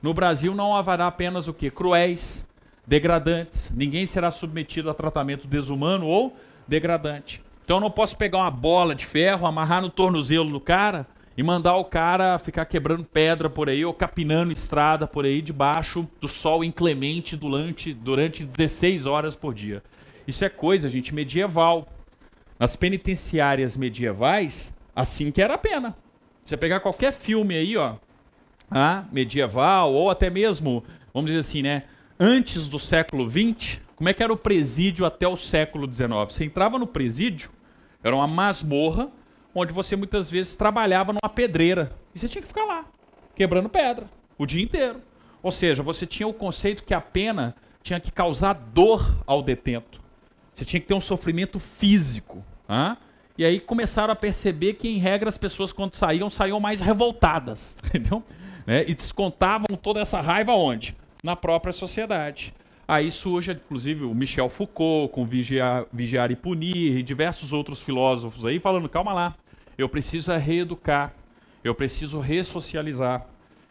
No Brasil não haverá apenas o quê? Cruéis, degradantes. Ninguém será submetido a tratamento desumano ou degradante. Então eu não posso pegar uma bola de ferro, amarrar no tornozelo do cara e mandar o cara ficar quebrando pedra por aí ou capinando estrada por aí debaixo do sol inclemente durante 16 horas por dia. Isso é coisa, gente, medieval. Nas penitenciárias medievais, assim que era a pena. Você pegar qualquer filme aí, ó, medieval ou até mesmo, vamos dizer assim, né, antes do século XX, como é que era o presídio até o século XIX? Você entrava no presídio, era uma masmorra, onde você muitas vezes trabalhava numa pedreira. E você tinha que ficar lá, quebrando pedra, o dia inteiro. Ou seja, você tinha o conceito que a pena tinha que causar dor ao detento. Você tinha que ter um sofrimento físico. E aí começaram a perceber que, em regra, as pessoas quando saíam mais revoltadas. Entendeu? E descontavam toda essa raiva onde? Na própria sociedade. Aí surge, inclusive, o Michel Foucault, com Vigiar e Punir, e diversos outros filósofos aí, falando, calma lá, eu preciso reeducar, eu preciso ressocializar.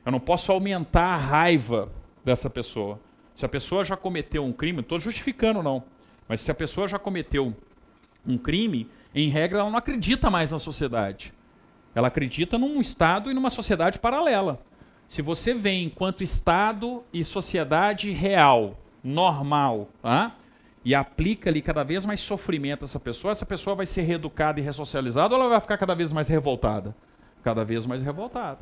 Eu não posso aumentar a raiva dessa pessoa. Se a pessoa já cometeu um crime, não estou justificando não, mas se a pessoa já cometeu um crime, em regra ela não acredita mais na sociedade. Ela acredita num Estado e numa sociedade paralela. Se você vem enquanto Estado e sociedade real, normal, tá? E aplica ali cada vez mais sofrimento a essa pessoa vai ser reeducada e ressocializada ou ela vai ficar cada vez mais revoltada? Cada vez mais revoltada.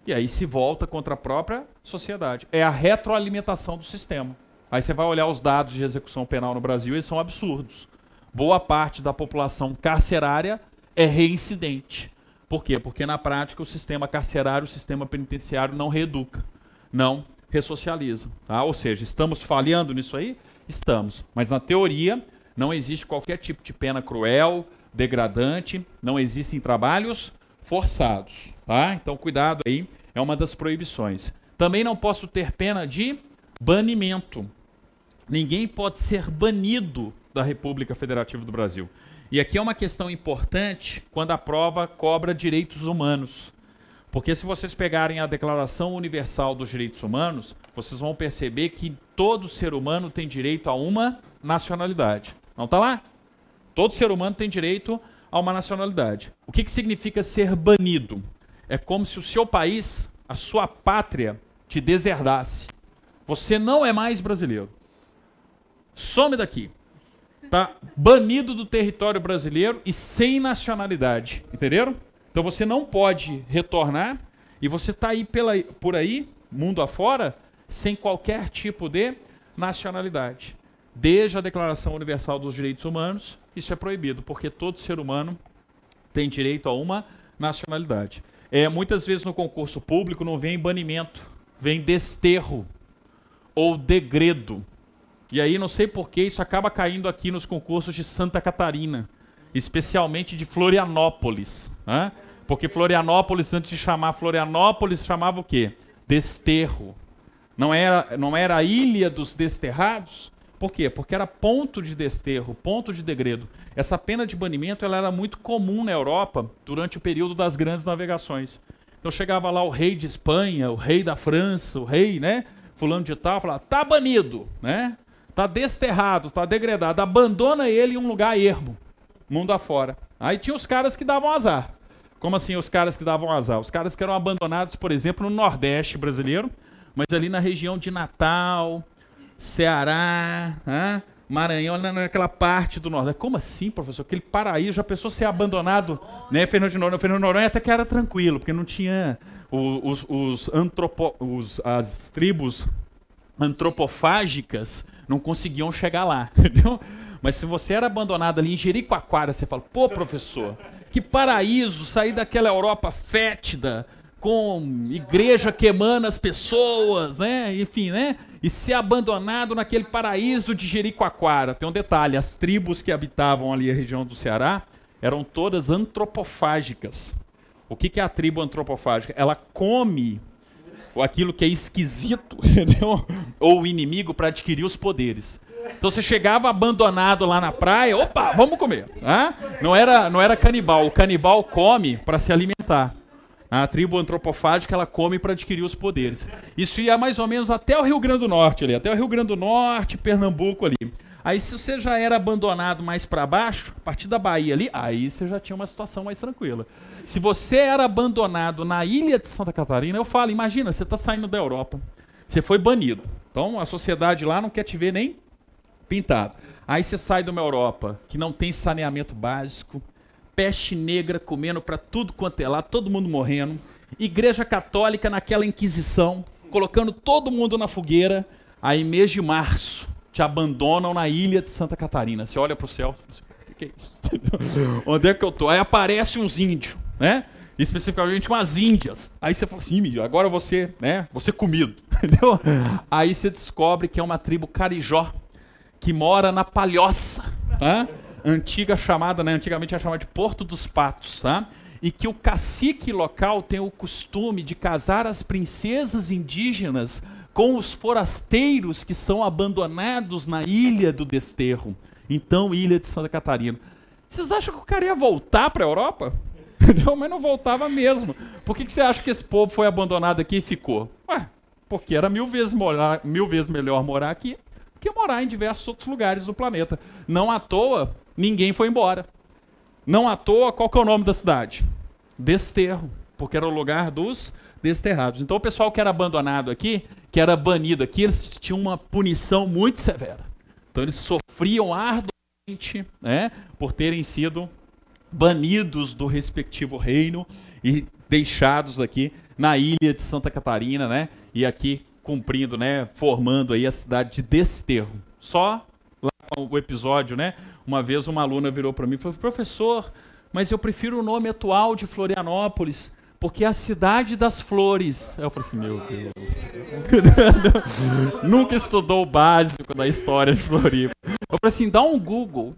E aí se volta contra a própria sociedade. É a retroalimentação do sistema. Aí você vai olhar os dados de execução penal no Brasil, eles são absurdos. Boa parte da população carcerária é reincidente. Por quê? Porque na prática o sistema carcerário, o sistema penitenciário não reeduca, não ressocializa. Tá? Ou seja, estamos falhando nisso aí? Estamos. Mas na teoria não existe qualquer tipo de pena cruel, degradante, não existem trabalhos forçados. Tá? Então cuidado aí, é uma das proibições. Também não posso ter pena de banimento. Ninguém pode ser banido da República Federativa do Brasil. E aqui é uma questão importante quando a prova cobra direitos humanos. Porque se vocês pegarem a Declaração Universal dos Direitos Humanos, vocês vão perceber que todo ser humano tem direito a uma nacionalidade. Não está lá? Todo ser humano tem direito a uma nacionalidade. O que significa ser banido? É como se o seu país, a sua pátria, te deserdasse. Você não é mais brasileiro. Some daqui. Tá banido do território brasileiro e sem nacionalidade. Entenderam? Então você não pode retornar e você está aí por aí, mundo afora, sem qualquer tipo de nacionalidade. Desde a Declaração Universal dos Direitos Humanos, isso é proibido, porque todo ser humano tem direito a uma nacionalidade. Muitas vezes no concurso público não vem banimento, vem desterro ou degredo. E aí não sei por que isso acaba caindo aqui nos concursos de Santa Catarina, especialmente de Florianópolis. Né? Porque Florianópolis, antes de chamar Florianópolis, chamava o quê? Desterro. Não era a ilha dos desterrados? Por quê? Porque era ponto de desterro, ponto de degredo. Essa pena de banimento ela era muito comum na Europa durante o período das grandes navegações. Então chegava lá o rei de Espanha, o rei da França, o rei, né? Fulano de tal, falava, tá banido, né? Tá desterrado, tá degradado, abandona ele em um lugar ermo, mundo afora. Aí tinha os caras que davam azar. Como assim os caras que davam azar? Os caras que eram abandonados, por exemplo, no Nordeste brasileiro, mas ali na região de Natal, Ceará, Maranhão, naquela parte do Nordeste. Como assim, professor? Aquele paraíso, já pensou ser abandonado, né? Fernando de Noronha até que era tranquilo, porque não tinha as tribos antropofágicas não conseguiam chegar lá, entendeu? Mas se você era abandonado ali em Jericoacoara, você fala, pô, professor, que paraíso, sair daquela Europa fétida, com igreja queimando as pessoas, né? Enfim, né? E ser abandonado naquele paraíso de Jericoacoara. Tem um detalhe, as tribos que habitavam ali a região do Ceará eram todas antropofágicas. O que é a tribo antropofágica? Ela come aquilo que é esquisito, entendeu? Ou o inimigo para adquirir os poderes. Então você chegava abandonado lá na praia, opa, vamos comer. Não era canibal, o canibal come para se alimentar. A tribo antropofágica ela come para adquirir os poderes. Isso ia mais ou menos até o Rio Grande do Norte ali, até o Rio Grande do Norte, Pernambuco ali. Aí se você já era abandonado mais para baixo, a partir da Bahia ali, aí você já tinha uma situação mais tranquila. Se você era abandonado na ilha de Santa Catarina, eu falo, imagina, você está saindo da Europa, você foi banido. Então a sociedade lá não quer te ver nem pintado. Aí você sai de uma Europa que não tem saneamento básico, peste negra comendo para tudo quanto é lá, todo mundo morrendo, igreja católica naquela inquisição, colocando todo mundo na fogueira, aí mês de março, te abandonam na ilha de Santa Catarina. Você olha para o céu e fala assim, o que é isso? Onde é que eu tô? Aí aparecem uns índios, né? Especificamente umas índias. Aí você fala assim, agora você, né? Você comido. Entendeu? Aí você descobre que é uma tribo carijó que mora na Palhoça, tá? Antigamente era chamada de Porto dos Patos, tá? E que o cacique local tem o costume de casar as princesas indígenas com os forasteiros que são abandonados na Ilha do Desterro. Então, Ilha de Santa Catarina. Vocês acham que o cara ia voltar para a Europa? Não, mas não voltava mesmo. Por que você acha que esse povo foi abandonado aqui e ficou? Ué, porque era mil vezes melhor morar aqui do que morar em diversos outros lugares do planeta. Não à toa, ninguém foi embora. Não à toa, qual que é o nome da cidade? Desterro. porque era o lugar dos desterrados. Então o pessoal que era abandonado aqui, que era banido aqui, eles tinham uma punição muito severa. Então eles sofriam arduamente, né, por terem sido banidos do respectivo reino e deixados aqui na ilha de Santa Catarina, né, e aqui cumprindo, né, formando aí a cidade de Desterro. Só lá o episódio, né, uma vez uma aluna virou para mim e falou: professor, mas eu prefiro o nome atual de Florianópolis, porque é a cidade das flores. Aí eu falei assim, meu Deus do céu. Nunca estudou o básico da história de Floripa. Eu falei assim, dá um Google,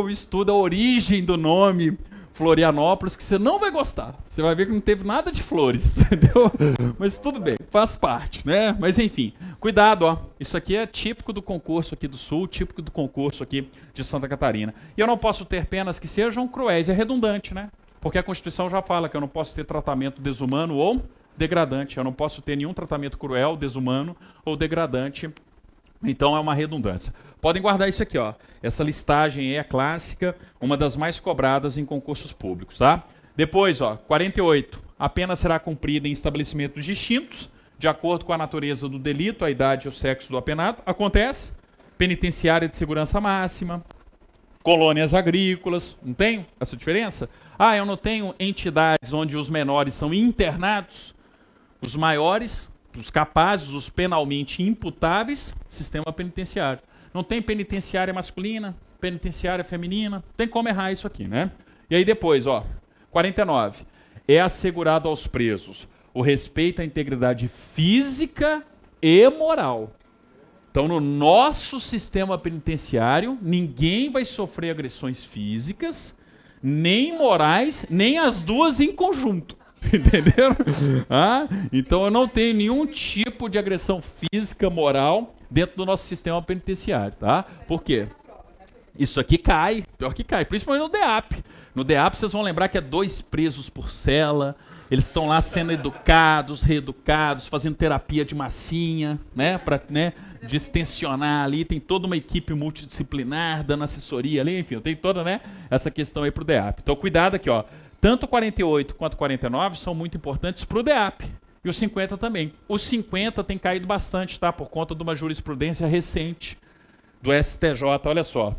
estuda a origem do nome Florianópolis, que você não vai gostar. Você vai ver que não teve nada de flores, entendeu? Mas tudo bem, faz parte, né? Mas enfim, cuidado, ó. Isso aqui é típico do concurso aqui do Sul, típico do concurso aqui de Santa Catarina. E eu não posso ter penas que sejam cruéis, é redundante, né? Porque a Constituição já fala que eu não posso ter tratamento desumano ou degradante. Eu não posso ter nenhum tratamento cruel, desumano ou degradante. Então é uma redundância. Podem guardar isso aqui, ó. Essa listagem aí é clássica, uma das mais cobradas em concursos públicos, tá? Depois, ó, 48. A pena será cumprida em estabelecimentos distintos, de acordo com a natureza do delito, a idade e o sexo do apenado. Acontece. Penitenciária de segurança máxima, colônias agrícolas. Não tem essa diferença? Ah, eu não tenho entidades onde os menores são internados, os maiores, os capazes, os penalmente imputáveis, sistema penitenciário. Não tem penitenciária masculina, penitenciária feminina, tem como errar isso aqui, né? E aí depois, ó, 49. É assegurado aos presos o respeito à integridade física e moral. Então, no nosso sistema penitenciário, ninguém vai sofrer agressões físicas, nem morais, nem as duas em conjunto. Entenderam? Ah, então eu não tenho nenhum tipo de agressão física, moral dentro do nosso sistema penitenciário, tá? Por quê? Isso aqui cai, pior que cai, principalmente no DEAP. No DEAP vocês vão lembrar que é 2 presos por cela, eles estão lá sendo educados, reeducados, fazendo terapia de massinha, né? Para, né, distensionar ali, tem toda uma equipe multidisciplinar dando assessoria ali, enfim, tem toda, né, essa questão aí pro DEAP. Então cuidado aqui, ó. Tanto 48 quanto 49 são muito importantes pro DEAP. E os 50 também. Os 50 tem caído bastante, tá? Por conta de uma jurisprudência recente do STJ. Olha só.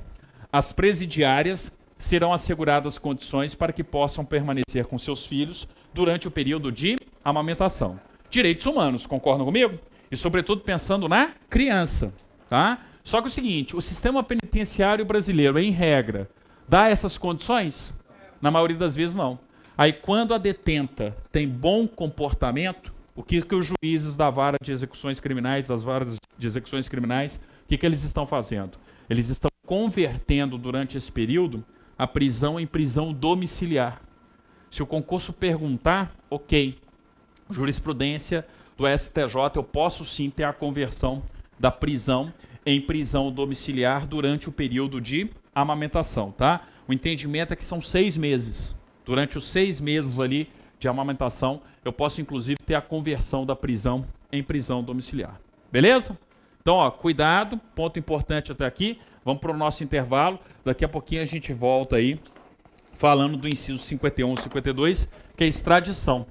As presidiárias serão asseguradas condições para que possam permanecer com seus filhos durante o período de amamentação. Direitos humanos, concordam comigo? E, sobretudo, pensando na criança, tá? Só que é o seguinte, o sistema penitenciário brasileiro, em regra, dá essas condições? Na maioria das vezes, não. Aí, quando a detenta tem bom comportamento, o que os juízes da vara de execuções criminais, das varas de execuções criminais, o que eles estão fazendo? Eles estão convertendo, durante esse período, a prisão em prisão domiciliar. Se o concurso perguntar, ok, jurisprudência do STJ, eu posso sim ter a conversão da prisão em prisão domiciliar durante o período de amamentação, tá? O entendimento é que são 6 meses. Durante os 6 meses ali de amamentação, eu posso inclusive ter a conversão da prisão em prisão domiciliar. Beleza? Então, ó, cuidado, ponto importante até aqui. Vamos para o nosso intervalo. Daqui a pouquinho a gente volta aí falando do inciso 51 e 52, que é extradição.